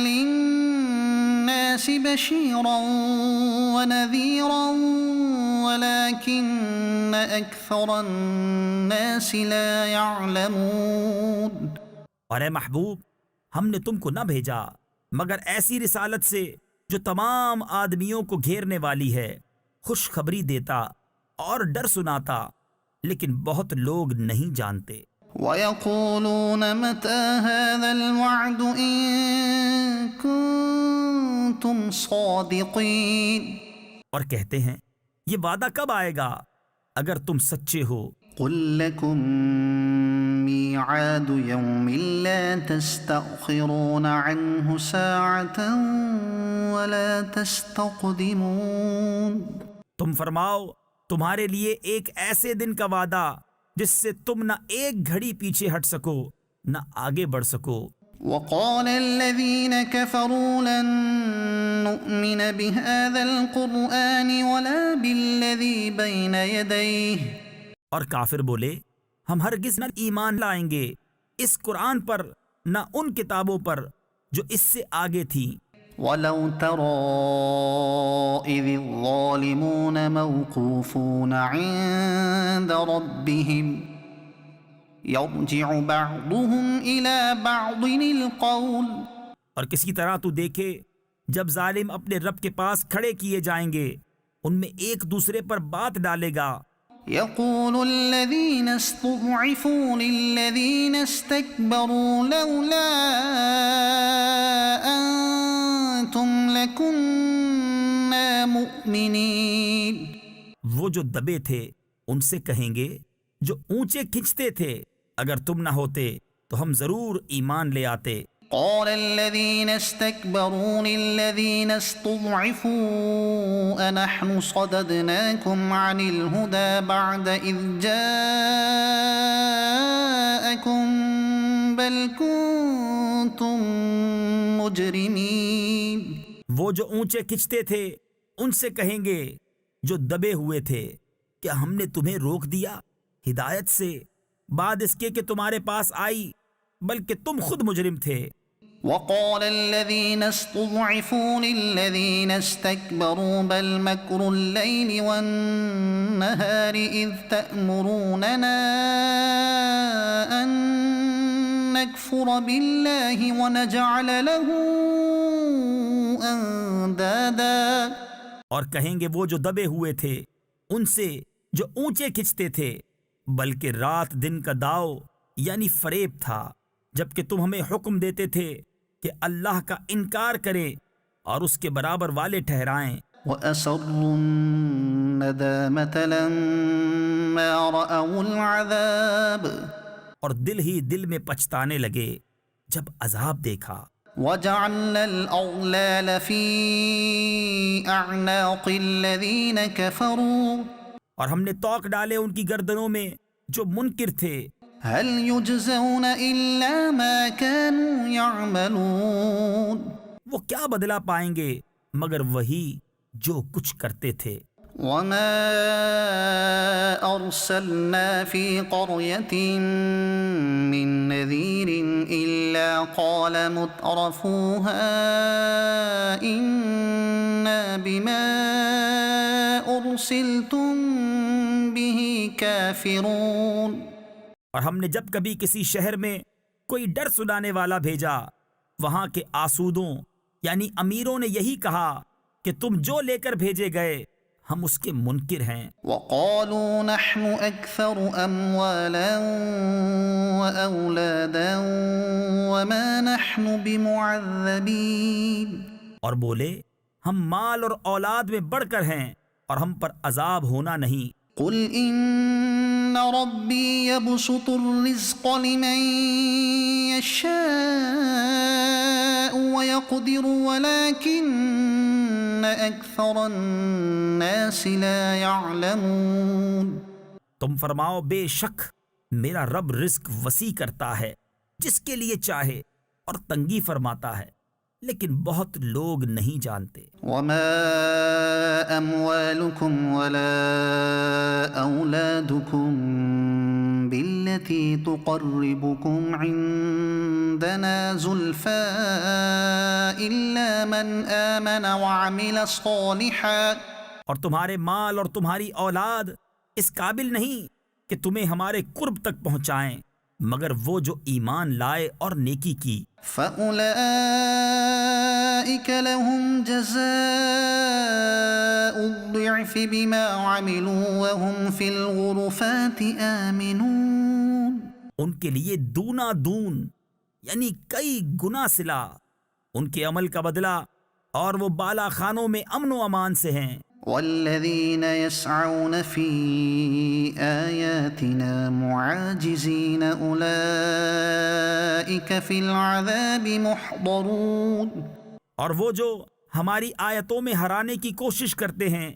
A: للناس بشيرا ونذيرا ولكن أكثر الناس لا يعلمون،
B: اور اے محبوب ہم نے تم کو نہ بھیجا مگر ایسی رسالت سے جو تمام آدمیوں کو گھیرنے والی ہے، خوشخبری دیتا اور ڈر سناتا، لیکن بہت لوگ نہیں جانتے۔
A: وَيَقُولُونَ مَتَى هَذَا الْوَعْدُ إِن كُنتُمْ صَادِقِينَ،
B: اور کہتے ہیں یہ وعدہ کب آئے گا اگر تم سچے ہو۔
A: قُل لَّكُم مِّيعَادُ يَوْمٍ لَّا تَسْتَأْخِرُونَ عَنْهُ سَاعَةً وَلَا تَسْتَقْدِمُونَ۔
B: تم فرماؤ تمہارے لیے ایک ایسے دن کا وعدہ جس سے تم نہ ایک گھڑی پیچھے ہٹ سکو نہ آگے بڑھ سکو۔
A: وقال الذين كفروا لن نؤمن بهذا القرآن ولا بالذي بين يديه،
B: اور کافر بولے ہم ہرگز نہ ایمان لائیں گے اس قرآن پر نہ ان کتابوں پر جو اس سے آگے تھیں۔
A: ولو ترى إذ الظالمون موقوفون عند ربهم يرجع بعضهم إلى بعض القول،
B: اور کسی طرح تو دیکھے جب ظالم اپنے رب کے پاس کھڑے کیے جائیں گے ان میں ایک دوسرے پر بات ڈالے گا۔
A: يقول الذين استضعفوا للذين استكبروا لولا أنتم لكنا مؤمنين،
B: وہ جو دبے تھے ان سے کہیں گے جو اونچے کھنچتے تھے اگر تم نہ ہوتے تو ہم ضرور ایمان لے آتے۔
A: قال الذين استكبروا للذين استضعفوا أنحن صددناكم عن الهدى بعد إذ جاءكم بل كنتم مجرمين۔
B: وہ جو اونچے کھنچتے تھے ان سے کہیں گے جو دبے ہوئے تھے کیا ہم نے تمہیں روک دیا ہدایت سے بعد اس کے کہ تمہارے پاس آئی، بلکہ تم خود مجرم تھے۔
A: وقال الذين استضعفوا للذين استكبروا بل مكر الليل والنهار إذ تأمروننا أن نكفر بالله ونجعل له أندادا،
B: اور کہیں گے وہ جو دبے ہوئے تھے ان سے جو اونچے کھنچتے تھے بلکہ رات دن کا داؤ یعنی فریب تھا، جبکہ تم ہمیں حکم دیتے تھے کہ اللہ کا انکار کریں اور اس کے برابر والے ٹھہرائیں۔
A: وَأَسَرُّوا النَّدَامَةَ لَمَّا رَأَوُا الْعَذَابَ،
B: اور دل ہی دل میں پچھتانے لگے جب عذاب دیکھا۔
A: وَجَعَلْنَا الْأَغْلَالَ فِي أَعْنَاقِ الَّذِينَ كَفَرُوا،
B: اور ہم نے توق ڈالے ان کی گردنوں میں جو منکر تھے۔
A: هل يجزون إلا ما كانوا يعملون،
B: وہ کیا بدلہ پائیں گے مگر وہی جو کچھ کرتے تھے۔
A: وما أرسلنا في قرية من نذير إلا قال مترفوها إنا بما أرسلتم به كافرون،
B: اور ہم نے جب کبھی کسی شہر میں کوئی ڈر سنانے والا بھیجا وہاں کے آسودوں یعنی امیروں نے یہی کہا کہ تم جو لے کر بھیجے گئے ہم اس کے منکر ہیں۔
A: وقالوا نحن أكثر أموالا وأولادا وما نحن بمعذبين،
B: اور بولے ہم مال اور اولاد میں بڑھ کر ہیں اور ہم پر عذاب ہونا نہیں۔
A: قل إن ربي يبسط الرزق لمن يشاء ويقدر ولكن أكثر الناس لا يعلمون،
B: تم فرماؤ بے شک میرا رب رزق وسیع کرتا ہے جس کے لیے چاہے اور تنگی فرماتا ہے، لیکن بہت لوگ نہیں جانتے۔
A: وما أموالكم ولا أولادكم بالتي تقربكم عندنا زلفى إلا من آمن وعمل صالحا،
B: اور تمہارے مال اور تمہاری اولاد اس قابل نہیں کہ تمہیں ہمارے قرب تک پہنچائیں مگر وہ جو ایمان لائے اور نیکی کی۔
A: فأولئك لهم جزاء الضعف بما عملوا وهم في الغرفات آمنون.
B: ان کے لیے دونا دون یعنی کئی گنا صلہ ان کے عمل کا بدلہ، اور وہ بالا خانوں میں امن و امان سے ہیں.
A: والذين يسعون في آياتنا معاجزين أولئك في العذاب محضرون.
B: اور وہ جو ہماری آیتوں میں ہرانے کی کوشش کرتے ہیں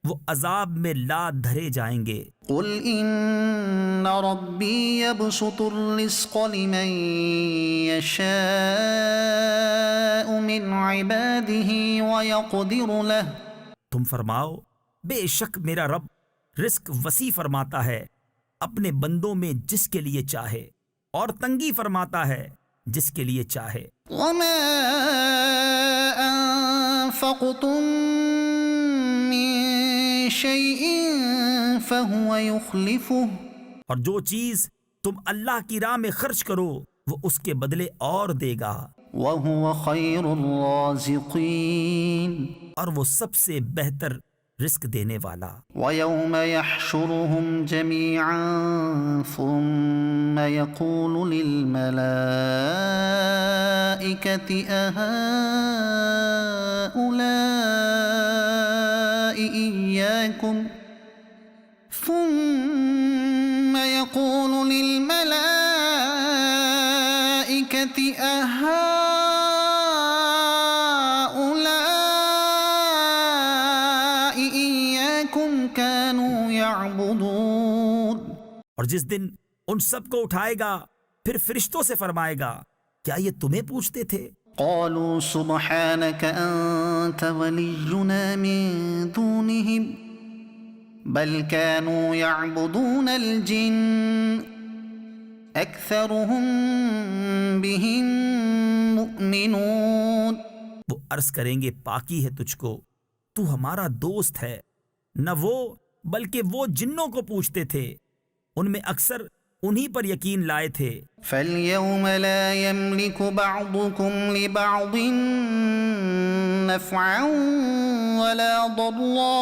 B: وہ عذاب میں لاد دھرے جائیں گے.
A: قل إن ربي يبسط الرزق لمن يشاء من عباده ويقدر له.
B: تم فرماؤ بے شک میرا رب رزق وسیع فرماتا ہے اپنے بندوں میں جس کے لیے چاہے، اور تنگی فرماتا ہے جس کے لیے چاہے.
A: وما أنفقتم من شيء فهو يخلفه.
B: اور جو چیز تم اللہ کی راہ میں خرچ کرو وہ اس کے بدلے اور دے گا،
A: وهو خير الرازقين.
B: اور وہ سب سے بہتر رزق دینے والا.
A: ويوم يحشرهم جميعا ثم يقول للملائكة أهؤلاء إياكم ثم يقول للملائكة أهؤلاء إياكم كانوا يعبدون.
B: اور جس دن ان سب کو اٹھائے گا پھر فرشتوں سے فرمائے گا کیا یہ تمہیں پوچھتے تھے؟
A: قالوا سبحانك أنت ولينا من دونهم بل كانوا يعبدون الجن أكثرهم بهم مؤمنون.
B: وہ عرض کریں گے پاکی ہے تجھ کو، تو ہمارا دوست ہے. نہ وہ بلکہ وہ جنوں کو پوچھتے تھے، ان میں اکثر انہی پر یقین لائے تھے.
A: فاليوم لا يملك بعضكم لبعض نفعا ولا ضرا.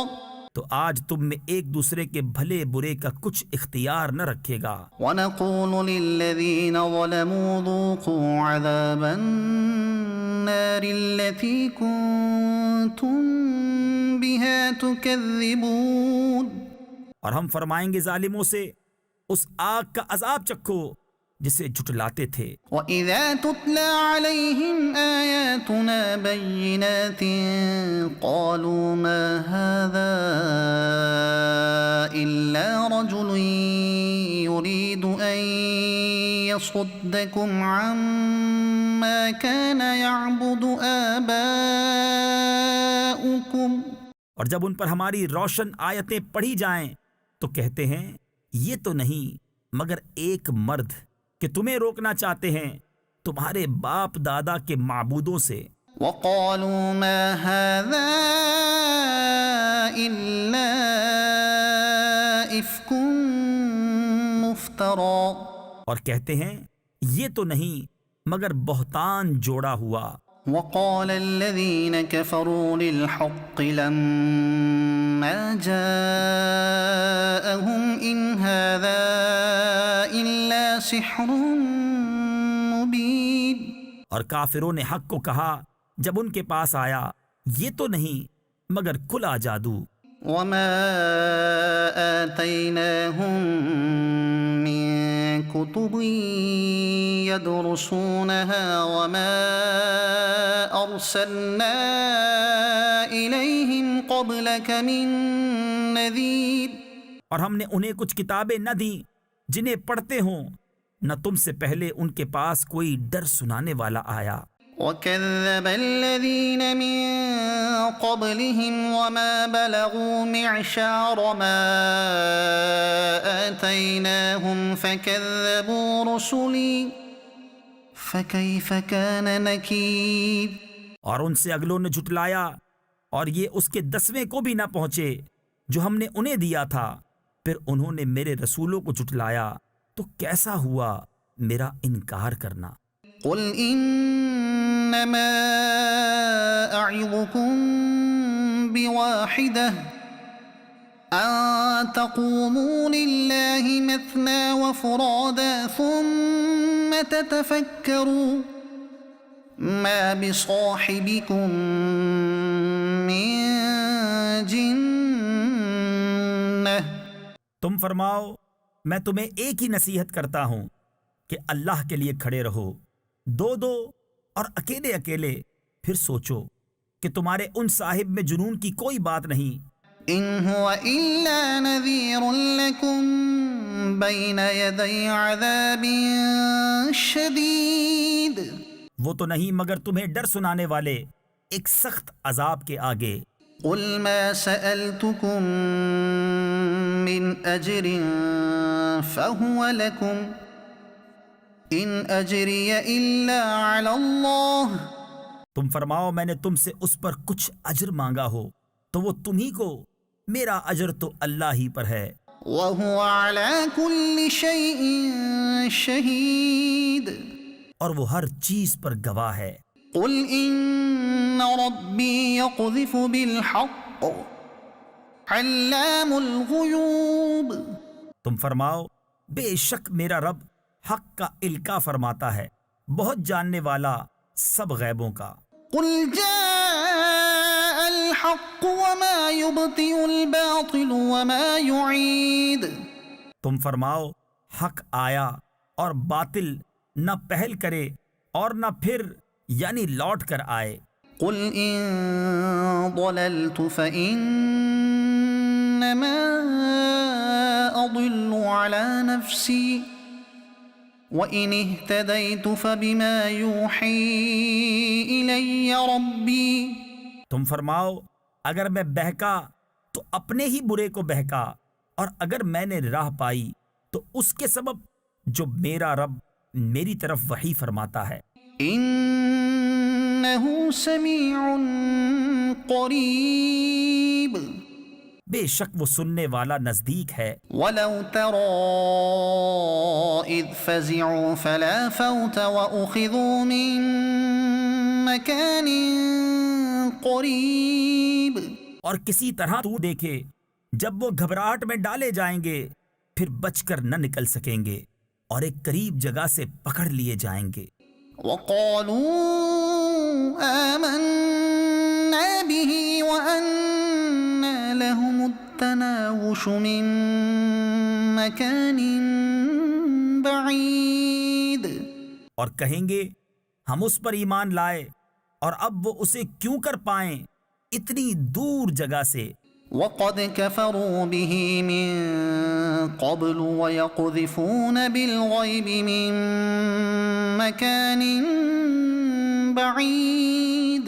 B: تو آج تم میں ایک دوسرے کے بھلے برے کا کچھ اختیار نہ رکھے گا.
A: ونقول للذين ظلموا ذوقوا عذاب النار التي كنتم بها تكذبون.
B: اور ہم فرمائیں گے ظالموں سے اس آگ کا عذاب چکھو جسے جھٹلاتے تھے.
A: وَإِذَا تُتْلَى عَلَيْهِمْ آيَاتُنَا بَيِّنَاتٍ قَالُوا مَا هَذَا إِلَّا رَجُلٌ يُرِيدُ أَن يَصُدَّكُمْ عَمَّا كَانَ يَعْبُدُ آبَاؤُكُمْ.
B: اور جب ان پر ہماری روشن آیتیں پڑھی جائیں تو کہتے ہیں یہ تو نہیں مگر ایک مرد کہ تمہیں روکنا چاہتے ہیں تمہارے باپ دادا کے معبودوں سے.
A: وَقَالُوا مَا هَذَا إِلَّا إِفْكٌ مُفْتَرًى.
B: اور کہتے ہیں یہ تو نہیں مگر بہتان جوڑا ہوا.
A: وقال الذين كفروا للحق لما جاءهم إن هذا إلا سحر مبين.
B: اور کافروں نے حق کو کہا جب ان کے پاس آیا یہ تو نہیں مگر کھلا جادو.
A: وما آتيناهم من كتب يدرسونها وما أرسلنا إليهم قبلك من نذير.
B: اور ہم نے انہیں کچھ کتابیں نہ دیں جنہیں پڑھتے ہوں، نہ تم سے پہلے ان کے پاس کوئی ڈر سنانے والا آیا.
A: وكذب الذين من قبلهم وما بلغوا معشار ما آتيناهم فكذبوا رسلي فكيف كان نكير.
B: اور ان سے اگلوں نے جھٹلایا اور یہ اس کے 10ویں کو بھی نہ پہنچے جو ہم نے انہیں دیا تھا، پھر انہوں نے میرے رسولوں کو جھٹلایا تو کیسا ہوا میرا انکار کرنا.
A: قل انما اعظكم بواحدة ان تقوموا لله مثنى وفرادا ثم تتفكروا ما بصاحبكم من جنة.
B: تم فرماؤ میں تمہیں ایک ہی نصیحت کرتا ہوں کہ اللہ کے لیے کھڑے رہو دو دو اور اکیلے اکیلے، پھر سوچو کہ تمہارے ان صاحب میں جنون کی کوئی بات نہیں.
A: ان هو الا نذیر لکم بین یدی عذاب شدید.
B: وہ تو نہیں مگر تمہیں ڈر سنانے والے ایک سخت عذاب کے آگے.
A: قل ما سألتكم من اجر فهو لكم ان اجری الا علی اللہ.
B: تم فرماؤ میں نے تم سے اس پر کچھ اجر مانگا ہو تو وہ تمہیں کو، میرا اجر تو اللہ ہی پر ہے.
A: وهو على كل شيء شهید.
B: اور وہ ہر چیز پر گواہ ہے.
A: قل ان ربی یقذف بالحق علام الغیوب.
B: تم فرماؤ بے شک میرا رب حق کا القاء فرماتا ہے، بہت جاننے والا سب غیبوں کا.
A: قل جاء الحق وما يبطئ الباطل وما يعيد.
B: تم فرماؤ حق آیا اور باطل نہ پہل کرے اور نہ پھر یعنی لوٹ کر آئے.
A: قل ان ضللت فانما اضل على نفسي وان اهتديت فبما يوحي الي ربي.
B: تم فرماؤ اگر میں بہکا تو اپنے ہی برے کو بہکا، اور اگر میں نے راہ پائی تو اس کے سبب جو میرا رب میری طرف وحی فرماتا ہے.
A: انه سمیع قریب.
B: بے شک وہ سننے والا نزدیک ہے.
A: ولو ترى اذ فزعوا فلا فوت واخذوا من مكان قریب.
B: اور کسی طرح تو دیکھے جب وہ گھبراہٹ میں ڈالے جائیں گے پھر بچ کر نہ نکل سکیں گے اور ایک قریب جگہ سے پکڑ لیے جائیں گے.
A: وقالوا آمنا به وأنا لهم التناوش من مكان بعيد.
B: اور کہیں گے ہم اس پر ایمان لائے اور اب وہ اسے کیوں کر پائیں اتنی دور جگہ سے.
A: وقد كفروا به من قبل ويقذفون بالغيب من مكان بعيد.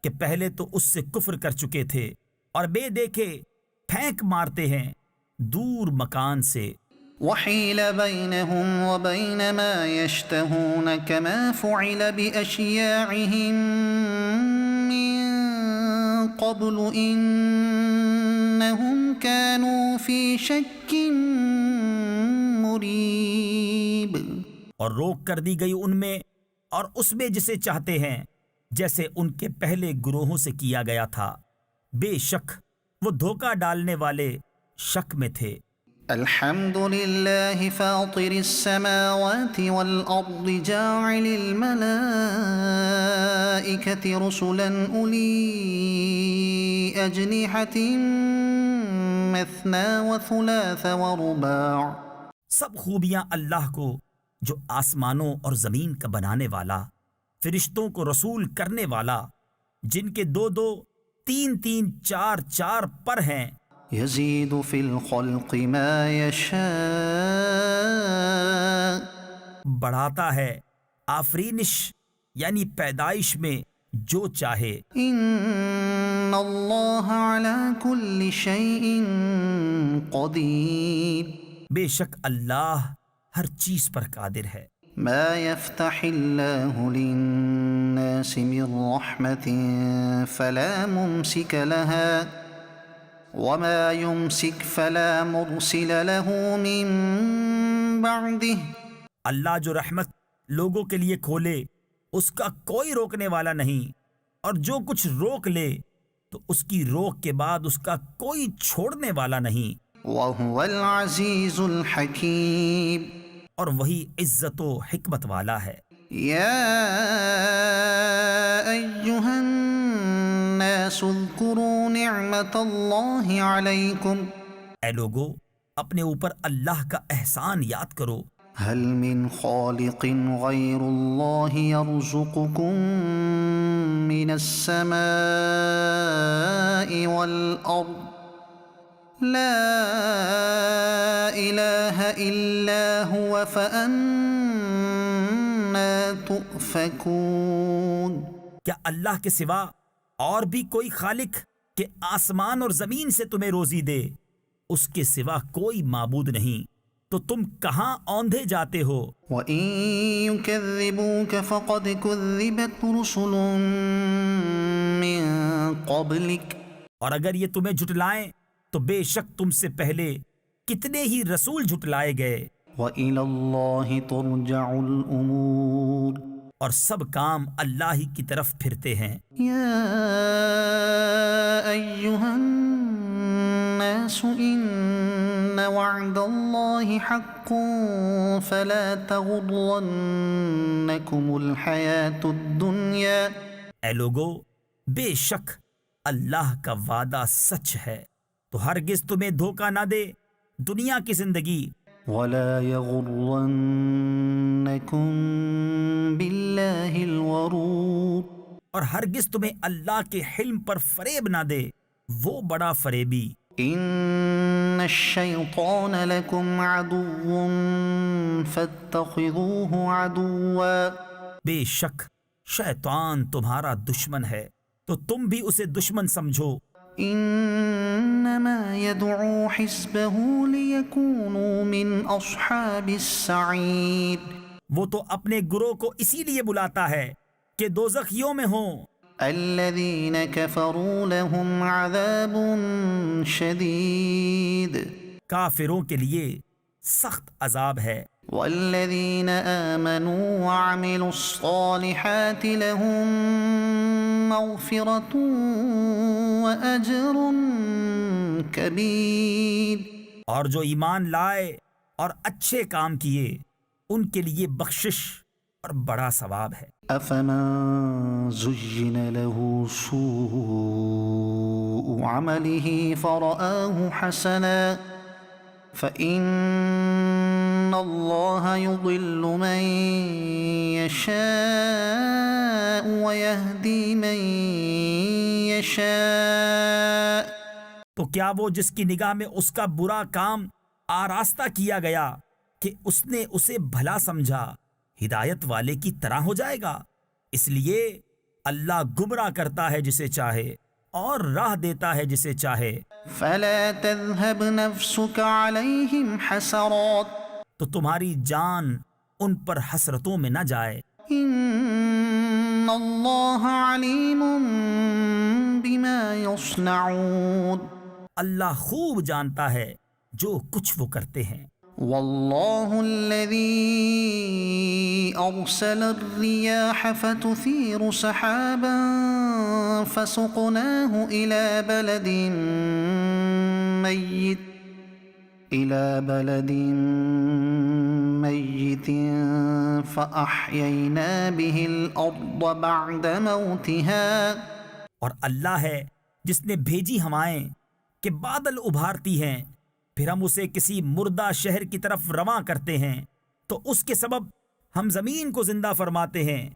B: کہ پہلے تو اس سے کفر کر چکے تھے اور بے دیکھے پھینک مارتے ہیں دور مکان سے.
A: وحيل بينهم وبين ما يشتهون كما فعل بأشياعهم من قبل إنهم كانوا في شك مريب.
B: اور روک کر دی گئی ان میں اور اس میں جسے چاہتے ہیں جیسے ان کے پہلے گروہوں سے کیا گیا تھا، بے شک وہ دھوکہ ڈالنے والے شک میں تھے.
A: الحمد لله فاطر السماوات والأرض جاعل الملائكة رسلا أولي أجنحة مثنى وثلاث ورباع.
B: سب خوبیاں اللہ کو جو آسمانوں اور زمین کا بنانے والا، فرشتوں کو رسول کرنے والا، جن کے دو دو تین تین چار چار پر ہیں.
A: يزيد في الخلق ما يشاء.
B: بڑھاتا ہے آفرینش یعنی پیدائش میں جو چاہے.
A: ان اللہ على كل شيء قدیر.
B: بے شک اللہ ہر چیز پر قادر ہے.
A: ما يفتح الله للناس من رحمة فلا ممسك لها وما يمسك فلا مرسل له من بعده.
B: اللہ جو رحمت لوگوں کے لیے کھولے اس کا کوئی روکنے والا نہیں، اور جو کچھ روک لے تو اس کی روک کے بعد اس کا کوئی چھوڑنے والا نہیں،
A: وَهُوَ الْعَزِيزُ الْحَكِيمُ۔
B: اور وہی عزت و حکمت والا ہے۔
A: يا أيها الناس اذكروا نعمة الله عليكم
B: اے لوگو، اپنے اوپر اللہ کا احسان یاد کرو۔
A: هل من خالق غير الله يرزقكم من السماء والأرض لا إله إلا هو فأنا تؤفكون۔
B: کیا اللہ کے سوا اور بھی کوئی خالق کہ آسمان اور زمین سے تمہیں روزی دے؟ اس کے سوا کوئی معبود نہیں، تو تم کہاں اوندھے جاتے ہو؟
A: وَإِن يُكَذِّبُوكَ فَقَدْ كُذِّبَتْ رُسُلٌ مِّن قَبْلِكَ۔
B: اور اگر یہ تمہیں جھٹلائیں تو بے شک تم سے پہلے کتنے ہی رسول جھٹلائے گئے۔
A: وَإِلَى اللَّهِ تُرْجَعُ الْأُمُورُ۔
B: اور سب کام اللہ ہی کی طرف پھرتے ہیں۔
A: يا أيها الناس إن وعد الله حق فلا تغرنكم الحياة الدنيا۔
B: اے لوگو، بے شک اللہ کا وعدہ سچ ہے، تو ہرگز تمہیں دھوکہ نہ دے دنیا کی زندگی،
A: ولا يغرنكم بالله الغرور۔
B: اور ہرگز تمہیں اللہ کے حلم پر فریب نہ دے وہ بڑا فریبی۔
A: ان الشیطان لکم عدو فاتخذوه عدوا۔
B: بے شک شیطان تمہارا دشمن ہے، تو تم بھی اسے دشمن سمجھو۔
A: انما يدعو حزبه ليكونوا من اصحاب السعیر۔
B: وہ تو اپنے گروہ کو اسی لیے بلاتا ہے کہ دوزخیوں میں ہوں۔
A: الذين كفروا لهم عذاب شدید۔
B: کافروں کے لیے سخت عذاب ہے،
A: والذین آمنوا وعملوا الصالحات لهم مغفرة وأجر کبیر۔
B: اور جو ایمان لائے اور اچھے کام کیے ان کے لیے بخشش اور بڑا ثواب ہے۔
A: افمن زین له سوء عمله فرآه حسنا فإن الله يضل من يشاء ويهدي من يشاء۔
B: تو کیا وہ جس کی نگاہ میں اس کا برا کام آراستہ کیا گیا کہ اس نے اسے بھلا سمجھا، ہدایت والے کی طرح ہو جائے گا؟ اس لیے اللہ گمراہ کرتا ہے جسے چاہے اور راہ دیتا ہے جسے چاہے۔
A: فلا تذهب نفسك عليهم حسرات۔
B: تو تمہاری جان ان پر حسرتوں میں نہ جائے۔
A: ان اللہ علیم بما يصنعون۔
B: اللہ خوب جانتا ہے جو کچھ وہ کرتے ہیں۔
A: واللہ الذی ارسل الرياح فتثير سحابا فسقناه الى بلد ميت فأحيينا به الأرض بعد موتها۔
B: اور اللہ ہے جس نے بھیجی ہوائیں کہ بادل ابھارتی ہیں، پھر ہم اسے کسی مردہ شہر کی طرف رواں کرتے ہیں، تو اس کے سبب ہم زمین کو زندہ فرماتے ہیں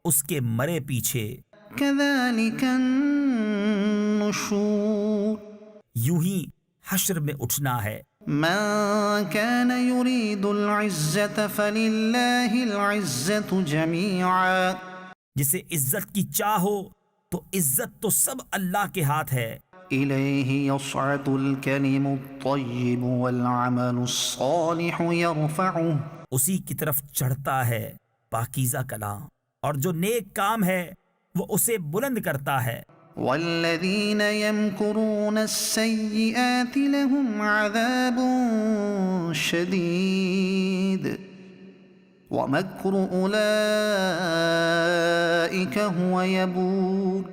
B: اس کے مرے پیچھے۔
A: كذلك النشور۔
B: یوں ہی حشر میں اٹھنا ہے۔
A: من كان يريد العزة فلله العزة جميعا۔
B: جسے عزت کی چاہ ہو تو عزت تو سب اللہ کے ہاتھ ہے۔
A: إليه يصعد الكلم الطيب والعمل الصالح يرفعه۔
B: اسی کی طرف چڑھتا ہے پاکیزہ کلام، اور جو نیک کام ہے وہ اسے بلند کرتا ہے۔
A: والذین یمکرون السیئات لهم عذاب شدید ومكر أولئك هو يبور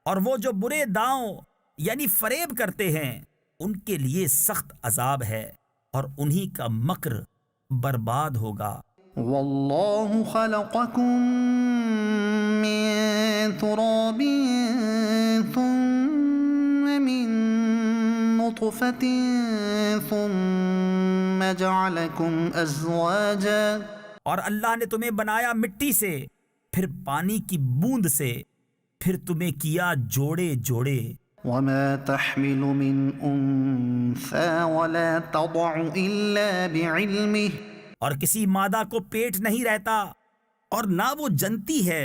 B: اور وہ جو برے داؤں یعنی فریب کرتے ہیں ان کے لیے سخت عذاب ہے اور انہی کا مکر برباد ہوگا.
A: والله خلقكم من تراب ثم من نطفة ثم جعلكم أزواجا
B: اور اللہ نے تمہیں بنایا مٹی سے، پھر پانی کی بوند سے، پھر تمہیں کیا جوڑے جوڑے.
A: وما تحمل من أنثى ولا تضع إلا بعلمه
B: اور کسی مادہ کو پیٹ نہیں رہتا اور نہ وہ جنتی ہے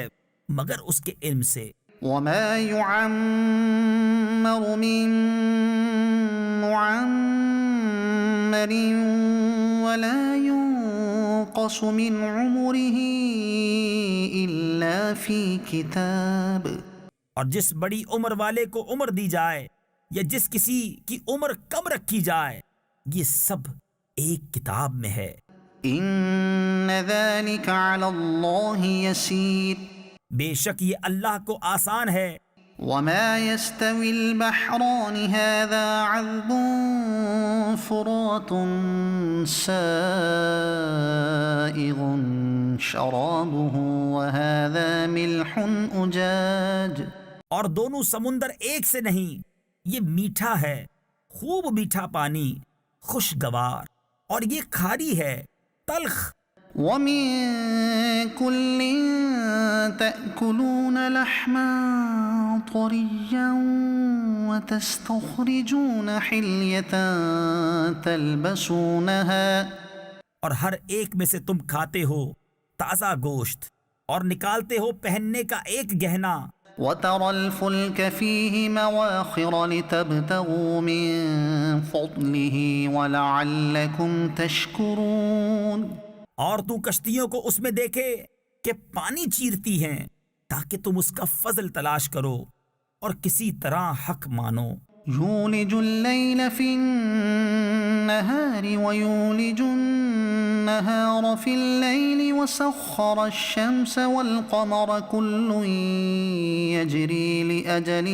B: مگر اس کے علم سے.
A: وما يعمر من معمر ولا ينقص من عمره إلا في كتاب
B: اور جس بڑی عمر والے کو عمر دی جائے یا جس کسی کی عمر کم رکھی جائے یہ سب ایک کتاب میں ہے.
A: إن ذلك على الله يسير
B: بے شک یہ اللہ کو آسان ہے.
A: وما يستوي البحران هذا عذب فرات سائغ شرابه وهذا ملح أجاج
B: اور دونوں سمندر ایک سے نہیں، یہ میٹھا ہے، خوب میٹھا پانی، خوشگوار، اور یہ کھاری ہے، تلخ.
A: ومن كل تأكلون لحما طريا وتستخرجون حلية تلبسونها
B: اور ہر ایک میں سے تم کھاتے ہو تازہ گوشت اور نکالتے ہو پہننے کا ایک گہنا.
A: وترى الفلك فيه مواخر لتبتغوا من فضله ولعلكم تشكرون
B: اور تو کشتیوں کو اس میں دیکھے کہ پانی چیرتی ہیں تاکہ تم اس کا فضل تلاش کرو اور کسی طرح حق مانو.
A: يولج الليل في النهار ويولج النهار في الليل وسخر الشمس والقمر كل يجري لأجل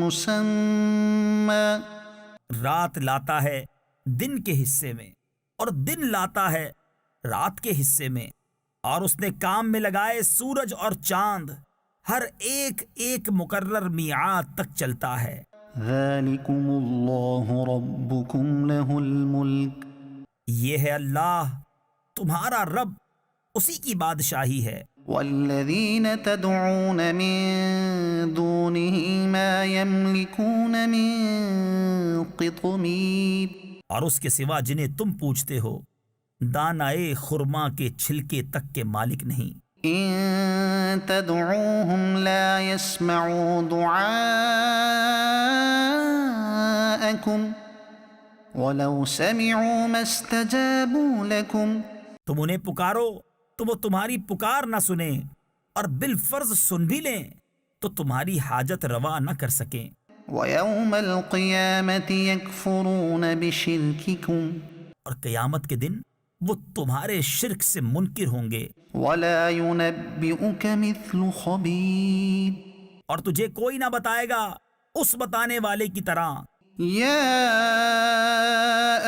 A: مسمى
B: رات لاتا ہے دن کے حصے میں اور دن لاتا ہے رات کے حصے میں، اور اس نے کام میں لگائے سورج اور چاند، ہر ایک ایک مقرر میعاد تک چلتا ہے.
A: ذلكم الله ربكم له الملك
B: یہ ہے اللہ تمہارا رب، اسی کی بادشاہی ہے.
A: والذين تدعون من دونه ما يملكون من قطمير
B: اور اس کے سوا جنہیں تم پوچھتے ہو دانائے خرما کے چھلکے تک کے مالک نہیں.
A: إن تدعوهم لا يسمعوا دعاءكم ولو سمعوا ما استجابوا لكم
B: تم انہیں پکارو تو وہ تمہاری پکار نہ سنیں، اور بالفرض سن بھی لیں تو تمہاری حاجت روا نہ کر سکیں.
A: ويوم القيامة يكفرون بشرككم
B: اور قیامت کے دن وہ تمہارے شرک سے منکر ہوں گے.
A: ولا ينبئك مثل خبير
B: اور تجھے کوئی نہ بتائے گا اس بتانے والے کی طرح.
A: يا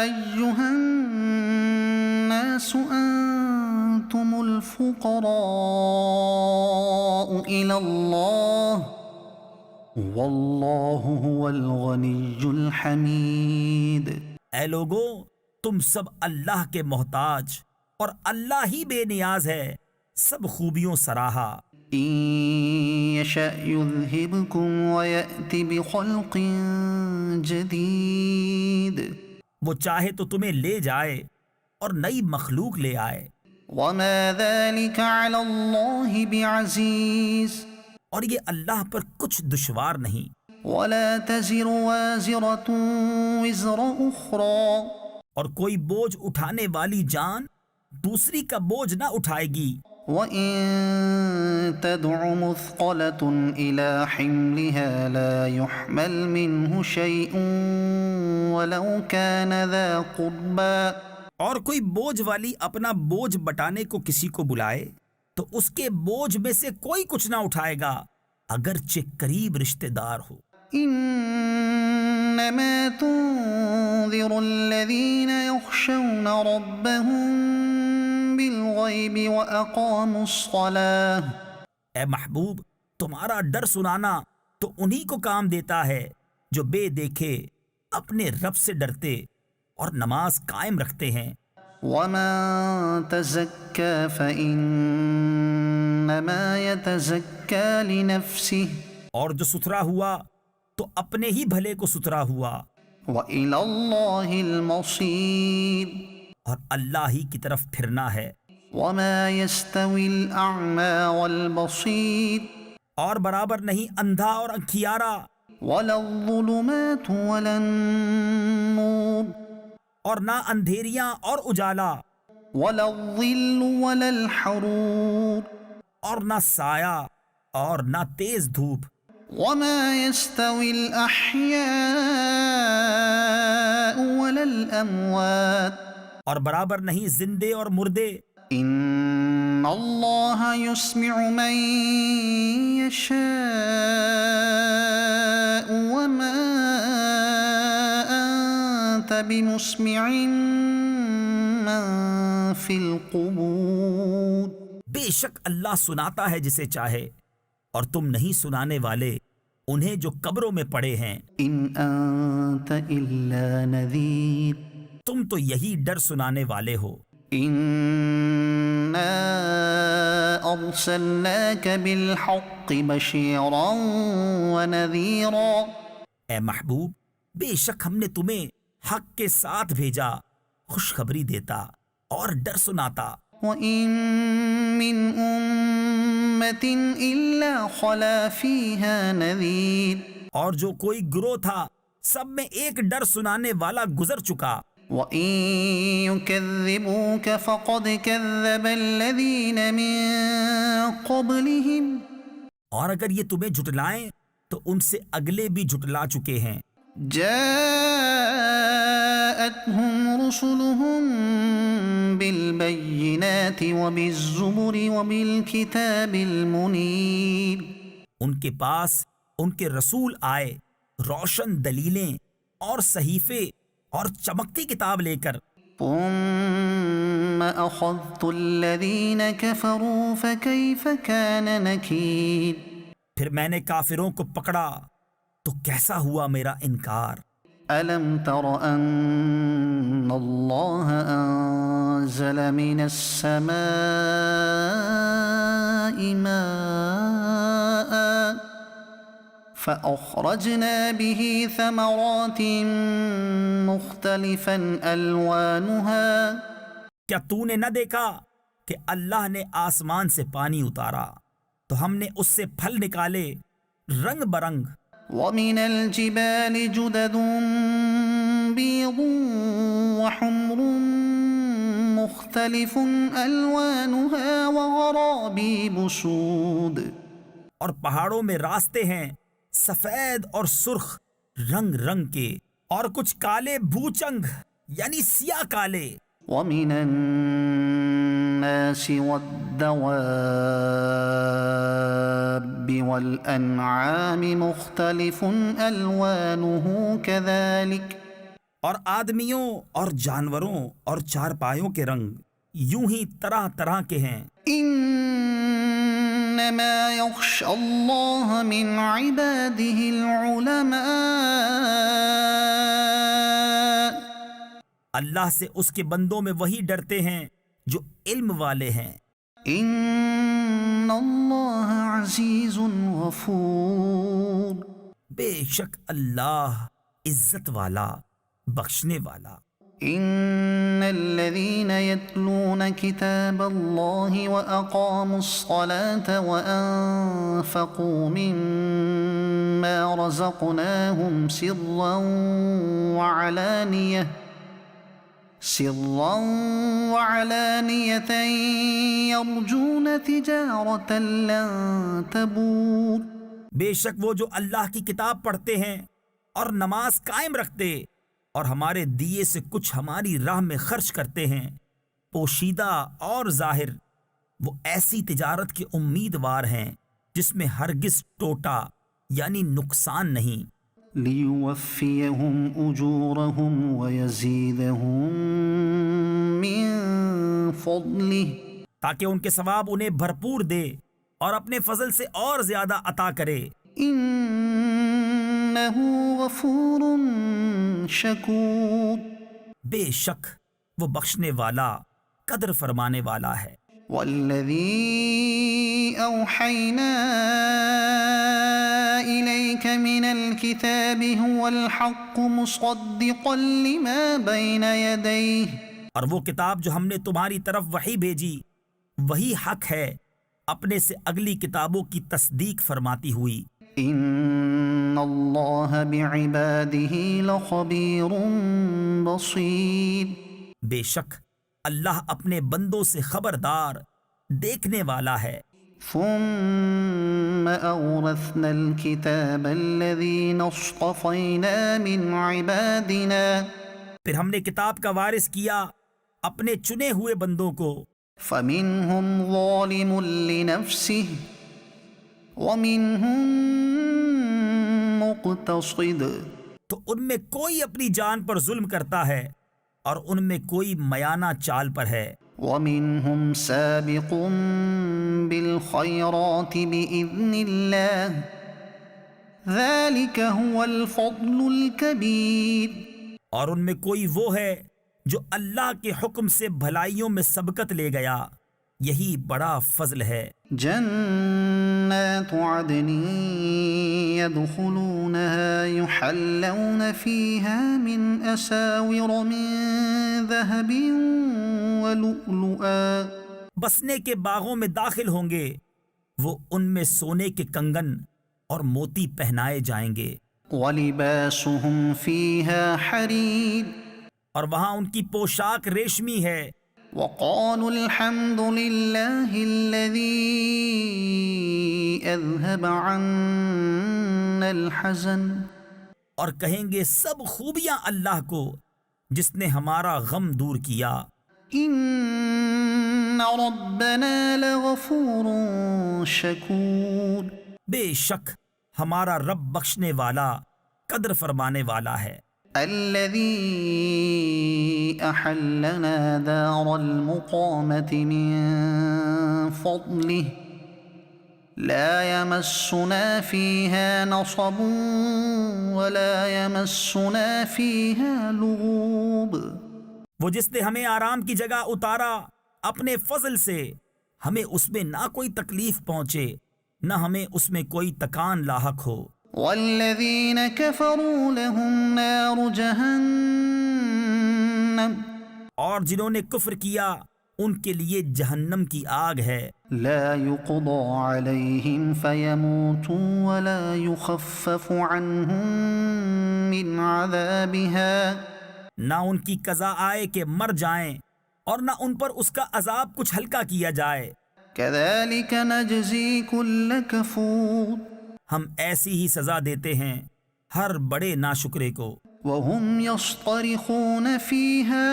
A: أيها الناس أنتم الفقراء إلى الله والله هو الغني الحميد.
B: اے لوگو تم سب اللہ کے محتاج اور اللہ ہی بے نیاز ہے، سب خوبیوں سراہا.
A: إن يشأ يذهبكم ويأتي بخلق جديد
B: وہ چاہے تو تمہیں لے جائے اور نئی مخلوق لے آئے.
A: وما ذلك على الله بعزيز
B: اور یہ اللہ پر کچھ دشوار نہیں.
A: ولا تزر وازرة وزر أخرى
B: اور کوئی بوجھ اٹھانے والی جان دوسری کا بوجھ نہ اٹھائے گی.
A: وإن تدع مثقلة إلى حملها لا يحمل منه شيء ولو كان ذا قربى
B: اور کوئی بوجھ والی اپنا بوجھ بٹانے کو کسی کو بلائے تو اس کے بوجھ میں سے کوئی کچھ نہ اٹھائے گا اگرچہ قریب رشتہ دار ہو۔
A: انما تنذر الذين يخشون ربهم بالغیب واقاموا الصلاة۔
B: اے محبوب، تمہارا ڈر سنانا تو انہی کو کام دیتا ہے جو بے دیکھے اپنے رب سے ڈرتے اور نماز قائم رکھتے ہیں۔
A: ومن تزكى فإنما يتزكى لنفسه
B: اور جو ستھرا ہوا تو اپنے ہی بھلے کو ستھرا ہوا،
A: وإلى الله المصير۔
B: اور اللہ ہی کی طرف پھرنا ہے۔
A: وما يستوي الأعمى والبصير
B: اور برابر نہیں اندھا اور انکھیارا،
A: ولا الظلمات ولا النور
B: اور نہ اندھیریاں اور اجالا،
A: ولا الظل ولا الحرور
B: اور نہ سایہ اور نہ تیز دھوپ۔
A: وما يستوي الأحياء ولا الأموات
B: اور برابر نہیں زندے اور مردے۔
A: إن الله يسمع من يشاء وما أنت بمسمع من في القبور۔
B: بے شک اللہ سناتا ہے جسے چاہے، اور تم نہیں سنانے والے انہیں جو قبروں میں پڑے ہیں۔
A: إن أنت إلا نذير۔
B: تم تو یہی ڈر سنانے والے ہو۔
A: إنا أرسلناك بالحق بشيرا ونذيرا۔
B: اے محبوب، بے شک ہم نے تمہیں حق کے ساتھ بھیجا، خوشخبری دیتا اور ڈر سناتا۔
A: وإن من أمة إلا خلا فيها نذير۔
B: اور جو کوئی گروہ تھا سب میں ایک ڈر سنانے والا گزر چکا۔
A: وإن يكذبوك فقد كذب الذين من قبلهم۔
B: اور اگر یہ تمہیں جھٹلائیں تو ان سے اگلے بھی جھٹلا چکے ہیں۔
A: جاءتهم رسلهم بالبينات وبالزبر وبالكتاب المنير۔
B: ان کے پاس ان کے رسول آئے روشن دلیلیں اور صحیفے اور چمکتی کتاب لے کر۔
A: ثم أخذت الذين كفروا فكيف كان نكير۔
B: پھر میں نے کافروں کو پکڑا تو کیسا ہوا میرا انکار۔
A: ألم تر أن الله أنزل من السماء ماء فأخرجنا به ثمرات مختلفا ألوانها۔
B: کیا تو نے نہ دیکھا کہ اللہ نے آسمان سے پانی اتارا تو ہم نے اس سے پھل نکالے رنگ برنگ۔
A: ومن الجبال جدد بيض وحمر مختلف ألوانها وغرابيب سود۔
B: اور پہاڑوں میں راستے ہیں سفید اور سرخ رنگ رنگ کے، اور کچھ کالے بھوچنگ یعنی سیاہ کالے۔
A: ومن الناس والدواب والأنعام مختلف ألوانه كذلك۔
B: اور آدمیوں اور جانوروں اور چارپایوں کے رنگ یوں ہی طرح طرح کے ہیں۔
A: إنما يخشى الله من عباده العلماء۔
B: اللہ سے اس کے بندوں میں وہی ڈرتے ہیں جو علم والے ہیں۔
A: إن الله عزيز غفور۔
B: بے شک اللہ عزت والا بخشنے والا۔
A: إن الذين يتلون كتاب الله وأقاموا الصلاة وأنفقوا مما رزقناهم سرا وعلانية يرجون تجارة لن تبور۔
B: بے شک وہ جو اللہ کی کتاب پڑھتے ہیں اور نماز قائم رکھتے اور ہمارے دیے سے کچھ ہماری راہ میں خرچ کرتے ہیں، پوشیدہ اور ظاہر، وہ ایسی تجارت کے امیدوار ہیں جس میں ہرگز ٹوٹا یعنی نقصان نہیں،
A: ليوفيهم أجورهم ويزيدهم من فضله
B: تاکہ ان کے ثواب انہیں بھرپور دے اور اپنے فضل سے اور زیادہ عطا کرے۔
A: إنه غفور شكور
B: بے شک وہ بخشنے والا، قدر فرمانے والا ہے۔
A: والذي أوحينا إليك من الكتاب هو الحق مصدقا لما بين يديه
B: اور وہ کتاب جو ہم نے تمہاری طرف وحی بھیجی وہی حق ہے، اپنے سے اگلی کتابوں کی تصدیق فرماتی ہوئی۔
A: إن الله بعباده لخبير بصير
B: بے شک اللہ اپنے بندوں سے خبردار، دیکھنے والا ہے۔
A: ثم أورثنا الكتاب الذين اصطفينا من عبادنا
B: پھر ہم نے کتاب کا وارث کیا اپنے چنے ہوئے بندوں کو،
A: فمنهم ظالم لنفسه ومنهم مقتصد
B: تو ان میں کوئی اپنی جان پر ظلم کرتا ہے اور ان میں کوئی میانہ چال پر ہے،
A: ومنهم سابق بالخيرات بإذن الله ذلك هو الفضل الكبير
B: اور ان میں کوئی وہ ہے جو اللہ کے حکم سے بھلائیوں میں سبقت لے گیا، یہی بڑا فضل ہے۔
A: جنات عدن يدخلونها يحلون فيها من أساور من ذهب ولؤلؤا
B: بسنے کے باغوں میں داخل ہوں گے، وہ ان میں سونے کے کنگن اور موتی پہنائے جائیں گے،
A: ولباسهم فيها حرير
B: اور وہاں ان کی پوشاک ریشمی ہے۔
A: وقالوا الحمد لله الذي أذهب عنا الحزن
B: اور کہیں گے سب خوبیاں اللہ کو جس نے ہمارا غم دور کیا۔
A: إن ربنا لغفور شكور
B: بے شک ہمارا رب بخشنے والا، قدر فرمانے والا ہے۔
A: الذي أحلنا دار المقامة من فضله لا يمسنا فيها نصب ولا يمسنا فيها لغوب
B: وہ جس نے ہمیں آرام کی جگہ اتارا اپنے فضل سے، ہمیں اس میں نہ کوئی تکلیف پہنچے نہ ہمیں اس میں کوئی تکان لاحق ہو۔
A: والذين كفروا لهم نار جهنم
B: اور جنہوں نے کفر کیا ان کے لیے جہنم کی آگ ہے،
A: لا يقضى عليهم فيموتوا ولا يخفف عنهم من عذابها
B: نہ ان کی قضا آئے کہ مر جائیں اور نہ ان پر اس کا عذاب کچھ ہلکا کیا جائے۔
A: كذلك نجزي كل كفور
B: ہم ایسی ہی سزا دیتے ہیں ہر بڑے ناشکرے کو۔
A: وهم يصطرخون فيها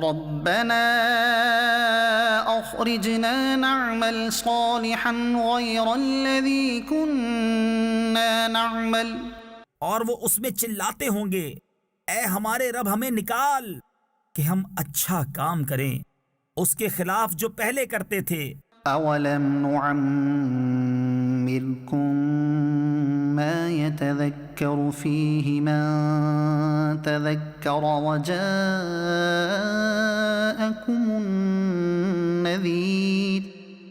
A: ربنا أخرجنا نعمل صالحا غير الذي كنا نعمل
B: اور وہ اس میں چلاتے ہوں گے، اے ہمارے رب ہمیں نکال کہ ہم اچھا کام کریں اس کے خلاف جو پہلے کرتے تھے۔
A: أولم نعمركم ما يتذكر فيه من تذكر وجاءكم النذير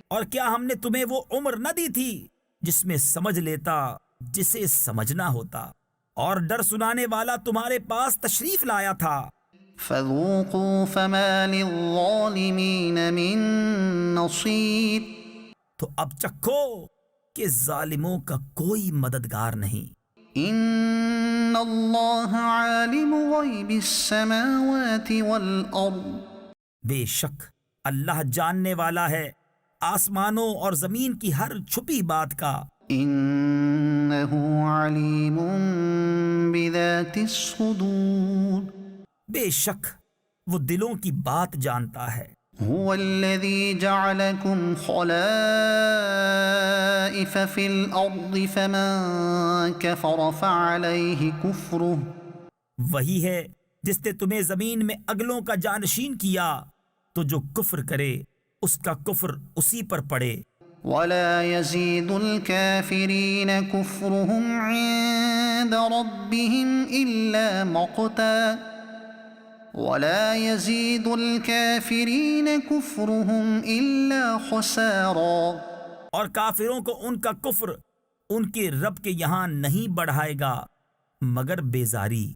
B: اور کیا ہم نے تمہیں وہ عمر نہ دی تھی جس میں سمجھ لیتا جسے سمجھنا ہوتا، اور ڈر سنانے والا تمہارے پاس تشریف لایا تھا۔
A: فذوقوا فما للظالمين من نصير
B: تو اب چکھو کہ ظالموں کا کوئی مددگار نہیں۔
A: ان اللہ عالم غیب السماوات والارض
B: بے شک اللہ جاننے والا ہے آسمانوں اور زمین کی ہر چھپی بات کا۔
A: انہ علیم بذات الصدور
B: بے شک وہ دلوں کی بات جانتا ہے۔
A: هو الذي جعلكم خلائف في الأرض فمن كفر فعليه كفره
B: وہی ہے جس نے تمہیں زمین میں اگلوں کا جانشین کیا، تو جو کفر کرے اس کا کفر اسی پر پڑے۔
A: ولا يزيد الكافرين كفرهم عند ربهم إلا مقتا ولا يزيد الكافرين كفرهم إلا خسارا،
B: اور کافروں کو ان کا کفر ان کے رب کے یہاں نہیں بڑھائے گا مگر بیزاری،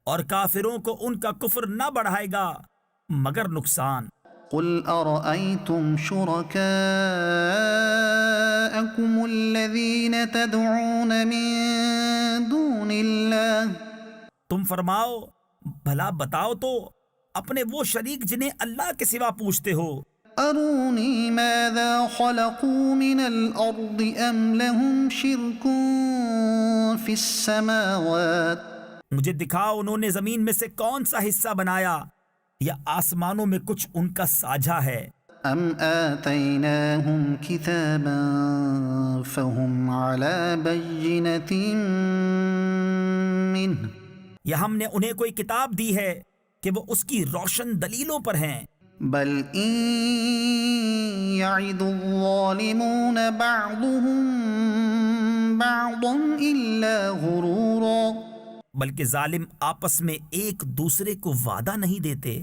B: اور کافروں کو ان کا کفر نہ بڑھائے گا مگر نقصان۔
A: قل أرأيتم شركاءكم الذين تدعون من دون الله
B: تم فرماؤ بھلا بتاؤ تو اپنے وہ شریک جنہیں اللہ کے سوا پوچھتے ہو،
A: أروني ماذا خلقوا من الأرض أم لهم شرك في السماوات،
B: مجھے دکھاؤ انہوں نے زمین میں سے کون سا حصہ بنایا، یا آسمانوں میں کچھ ان کا ساجھا ہے،
A: أم آتيناهم كتابا فهم على بينة منه،
B: یا ہم نے انہیں کوئی کتاب دی ہے کہ وہ اس کی روشن دلیلوں پر ہیں۔
A: بل إن يعد الظالمون بعضهم بعضا إلا غرورا،
B: بلکہ ظالم آپس میں ایک دوسرے کو وعدہ نہیں دیتے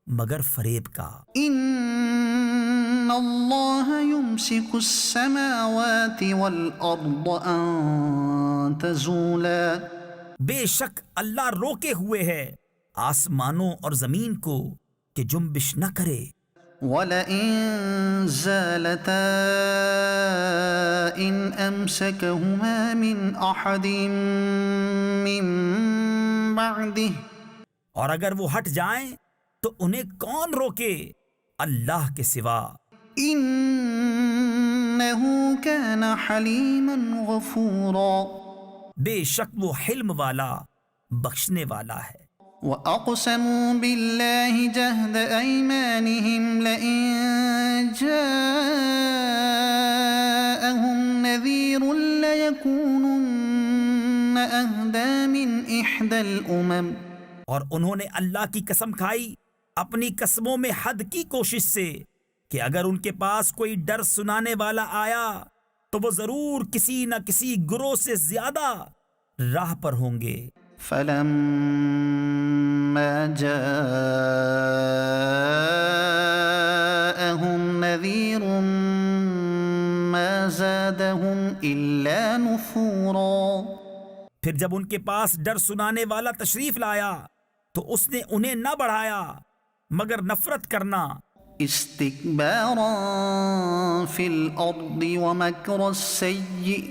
B: مگر فریب کا۔
A: إن الله يمسك السماوات والأرض أن تزولا،
B: بے شک اللہ روکے ہوئے ہے آسمانوں اور زمین کو کہ جنبش نہ کرے،
A: ولئن زالتا إن أمسكهما من أحد من بعده،
B: اور اگر وہ ہٹ جائیں تو انہیں کون روکے اللہ کے سوا،
A: إنه كان حليما غفورا،
B: بے شک وہ حلم والا بخشنے والا ہے۔
A: وأقسموا بالله جهد أيمانهم لئن جاءهم نذير ليكونن أهدى من إحدى الأمم،
B: اور انہوں نے اللہ کی قسم کھائی اپنی قسموں میں حد کی کوشش سے کہ اگر ان کے پاس کوئی ڈر سنانے والا آیا تو وہ ضرور کسی نہ کسی گروہ سے زیادہ راہ پر ہوں گے۔
A: فلما جاءهم نذير ما زادهم إلا نفورا،
B: پھر جب ان کے پاس ڈر سنانے والا تشریف لایا تو اس نے انہیں نہ بڑھایا مگر نفرت کرنا۔
A: استكبارا في الأرض ومكر السيء،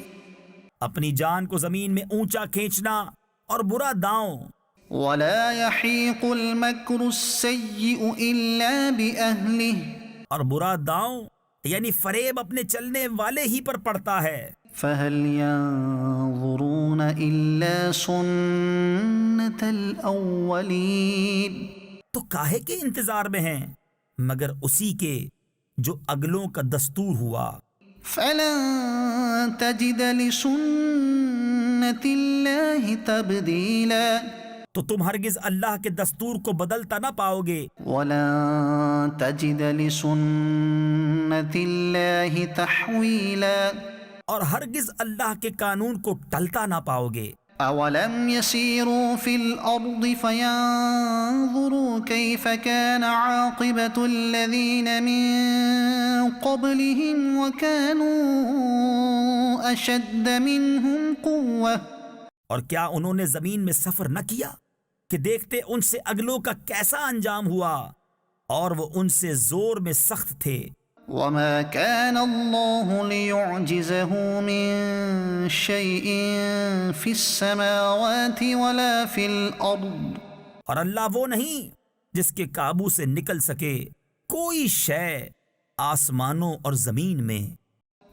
B: اپنی جان کو زمین میں اونچا کھینچنا اور برا داؤں۔
A: ولا يحيق المكر السيء إلا بأهله،
B: اور برا داؤں یعنی فریب اپنے چلنے والے ہی پر پڑتا ہے۔
A: فهل ينظرون إلا سنة الأولين،
B: تو کاہے کے انتظار میں ہیں مگر اسی کے جو اگلوں کا دستور ہوا۔
A: فلن تجد لسنة الله تبديلا،
B: تو تم ہرگز اللہ کے دستور کو بدلتا نہ پاؤ گے،
A: ولن تجد لسنة الله تحويلا،
B: اور ہرگز اللہ کے قانون کو ٹلتا نہ پاؤ گے۔
A: أولم يسيروا في الأرض فينظروا كيف كان عاقبة الذين من قبلهم وكانوا أشد منهم قوة،
B: اور کیا انہوں نے زمین میں سفر نہ کیا کہ دیکھتے ان سے اگلوں کا کیسا انجام ہوا، اور وہ ان سے زور میں سخت تھے۔
A: وما كان الله ليعجزه من شيء في السماوات ولا في الأرض،
B: اور اللہ وہ نہیں جس کے قابو سے نکل سکے کوئی شے آسمانوں اور زمین میں۔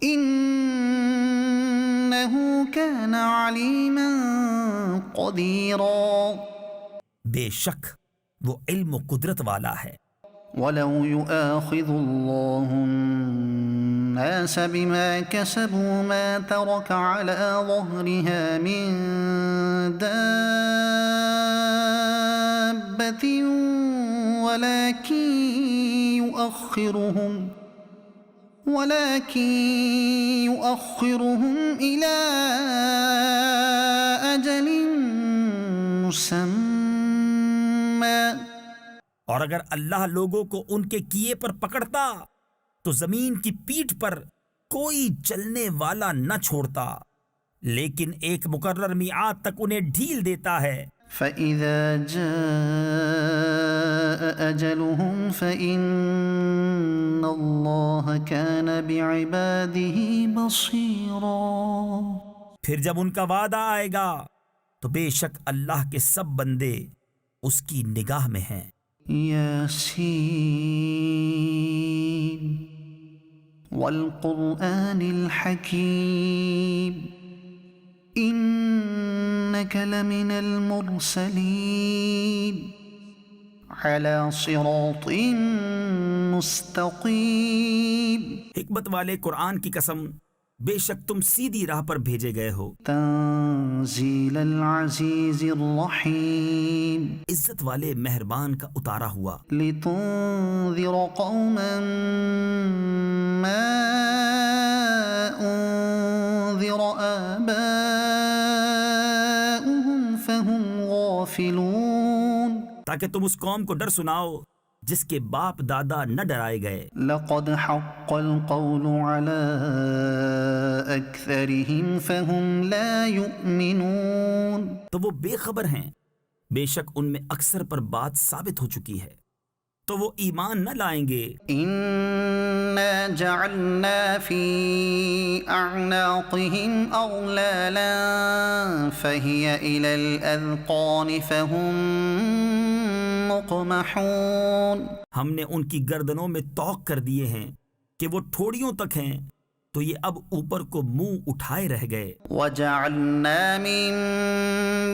A: إنه كان عليما قديرا
B: بے شک وہ علم و قدرت والا ہے۔
A: ولو يؤاخذ الله الناس بما كسبوا ما ترك على ظهرها من دابة ولكن يؤخرهم إلى أجل مسمى
B: اور اگر اللہ لوگوں کو ان کے کیے پر پکڑتا تو زمین کی پیٹھ پر کوئی چلنے والا نہ چھوڑتا، لیکن ایک مقرر میعاد تک انہیں ڈھیل دیتا ہے۔
A: فَإِذَا جَاءَ أَجَلُهُمْ فَإِنَّ اللَّهَ كَانَ بِعِبَادِهِ بَصِيرًا
B: پھر جب ان کا وعدہ آئے گا تو بے شک اللہ کے سب بندے اس کی نگاہ میں ہیں۔
A: یاسین والقرآن الحکیم انک لمن المرسلین علی صراط مستقیم۔
B: حکمت والے قرآن کی قسم، بے شک تم سیدھی راہ پر بھیجے گئے ہو۔
A: تنزیل العزیز الرحیم
B: عزت والے مہربان کا اتارا ہوا۔
A: لتنذر قوما ما انذر آباؤهم فهم غافلون،
B: تاکہ تم اس قوم کو ڈر سناؤ جس کے باپ دادا نہ ڈرائے گئے۔
A: لقد حق القول على اکثرهم فهم لا يؤمنون،
B: تو وہ بے خبر ہیں، بے شک ان میں اکثر پر بات ثابت ہو چکی ہے، تو وہ ایمان نہ لائیں گے۔
A: انا جعلنا في اعناقهم اغلالا فهي الى الاذقان فهم مقمحون،
B: ہم نے ان کی گردنوں میں طوق کر دیے ہیں کہ وہ ٹھوڑیوں تک ہیں، تو یہ اب اوپر کو منہ اٹھائے رہ گئے۔
A: وجعلنا من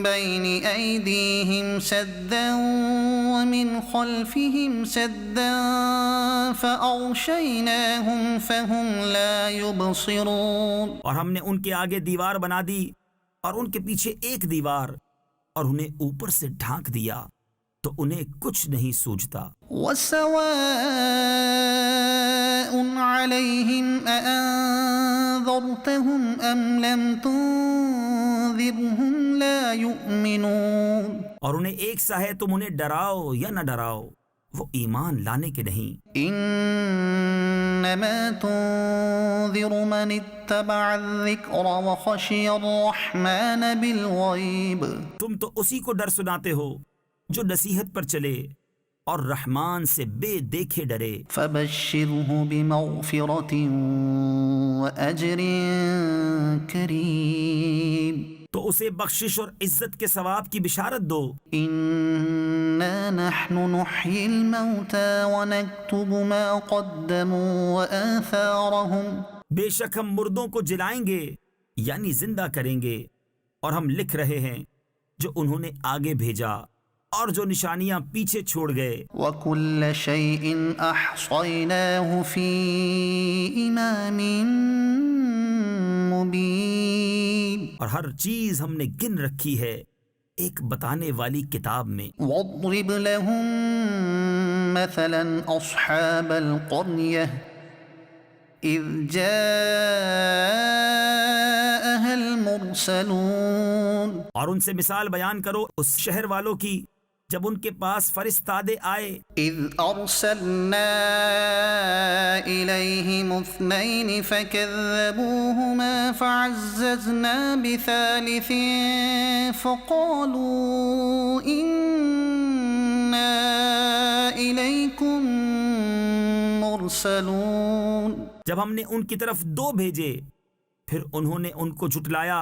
A: بين ايديهم سدا ومن خلفهم سدا فاغشيناهم فهم لا يبصرون،
B: اور ہم نے ان کے آگے دیوار بنا دی اور ان کے پیچھے ایک دیوار، اور انہیں اوپر سے ڈھانک دیا تو انہیں کچھ نہیں سوجھتا۔
A: وسواء عليهم أأنذرتهم أم لم تنذرهم لا يؤمنون،
B: اور انہیں ایک سا ہے تم انہیں ڈراؤ یا نہ ڈراؤ، وہ ایمان لانے کے نہیں۔
A: انما تنذر من اتبع الذکر وخشی الرحمن بالغیب،
B: تم تو اسی کو ڈر سناتے ہو جو نصیحت پر چلے اور رحمان سے بے دیکھے ڈرے۔
A: فبشرہ بمغفرۃ واجر کریم،
B: تو اسے بخشش اور عزت کے ثواب کی بشارت دو۔
A: انا نحن نحیی الموتى ونکتب ما قدموا وآثارهم،
B: بے شک ہم مردوں کو جلائیں گے یعنی زندہ کریں گے، اور ہم لکھ رہے ہیں جو انہوں نے آگے بھیجا اور جو نشانیاں پیچھے چھوڑ گئے۔
A: وَكُلَّ شَيْءٍ أَحْصَيْنَاهُ فِي إِمَامٍ مُبِينٍ،
B: اور ہر چیز ہم نے گن رکھی ہے ایک بتانے والی کتاب میں۔
A: وَاضْرِبْ لَهُم مَثَلًا أَصْحَابَ الْقَرْيَةِ إِذْ جَاءَهَا الْمُرْسَلُونَ،
B: اور ان سے مثال بیان کرو اس شہر والوں کی جب ان کے پاس فرستادے آئے۔
A: اذ ارسلنا الیہم اثنین فکذبوہما فعززنا بثالث فقالوا انا الیکم مرسلون،
B: جب ہم نے ان کی طرف دو بھیجے پھر انہوں نے ان کو جھٹلایا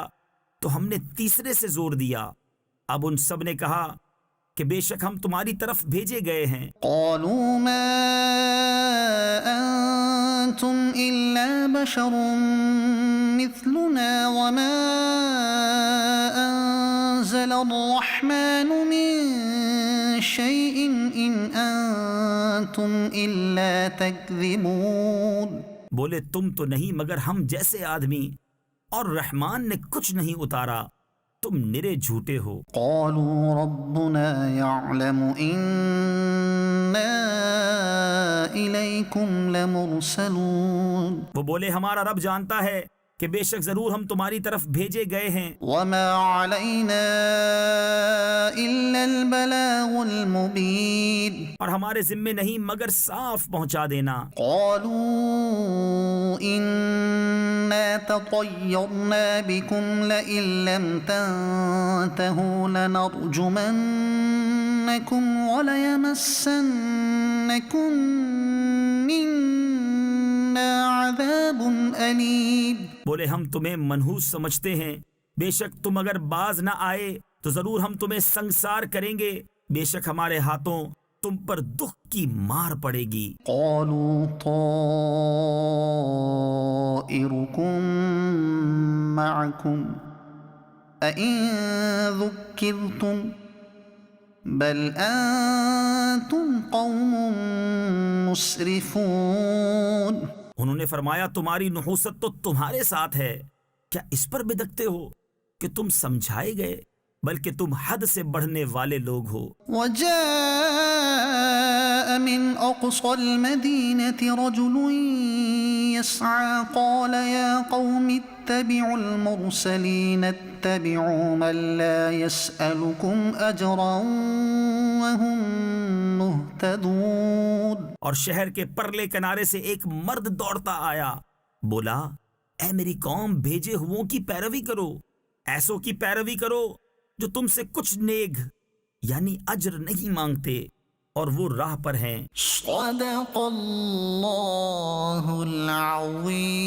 B: تو ہم نے تیسرے سے زور دیا۔ اب ان سب نے کہا کہ بے شک ہم تمہاری طرف بھیجے گئے ہیں۔
A: قالوا ما انتم الا بشر مثلنا وما أنزل الرحمن من شيء إن أنتم إلا تكذبون.
B: بولے تم تو نہیں مگر ہم جیسے آدمی، اور رحمان نے کچھ نہیں اتارا، تم نرے جھوٹے ہو.
A: قالوا ربنا يعلم إنا إليكم لمرسلون.
B: وہ بولے ہمارا رب جانتا ہے کہ بے شک ضرور ہم تمہاری طرف بھیجے گئے ہیں.
A: وما علينا إلا البلاغ المبين.
B: اور ہمارے ذمے نہیں مگر صاف پہنچا دینا.
A: قالوا إنا تطيرنا بكم لئن لم تنتهوا لنرجمنكم وليمسنكم منا عذاب أليم.
B: بولے ہم تمہیں منحوس سمجھتے ہیں، بے شک تم اگر باز نہ آئے تو ضرور ہم تمہیں سنگسار کریں گے، بے شک ہمارے ہاتھوں تم پر دکھ کی مار پڑے گی.
A: قالوا طائركم معكم أئن ذكرتم بل أنتم قوم مسرفون.
B: انہوں نے فرمایا تمہاری نحوست تو تمہارے ساتھ ہے، کیا اس پر بدکتے ہو کہ تم سمجھائے گئے، بلکہ تم حد سے بڑھنے والے لوگ ہو.
A: وجاء من أقصى المدينة رجل يسعى قال يا قوم اتبعوا المرسلين اتبعوا من لا يسألكم أجرا وهم مهتدون.
B: اور شہر کے پرلے کنارے سے ایک مرد دوڑتا آیا، بولا اے میری قوم بھیجے ہوں کی پیروی کرو، ایسوں کی پیروی کرو جو تم سے کچھ نیگ یعنی اجر نہیں مانگتے اور وہ راہ پر ہیں.
A: صدق اللہ العظیم.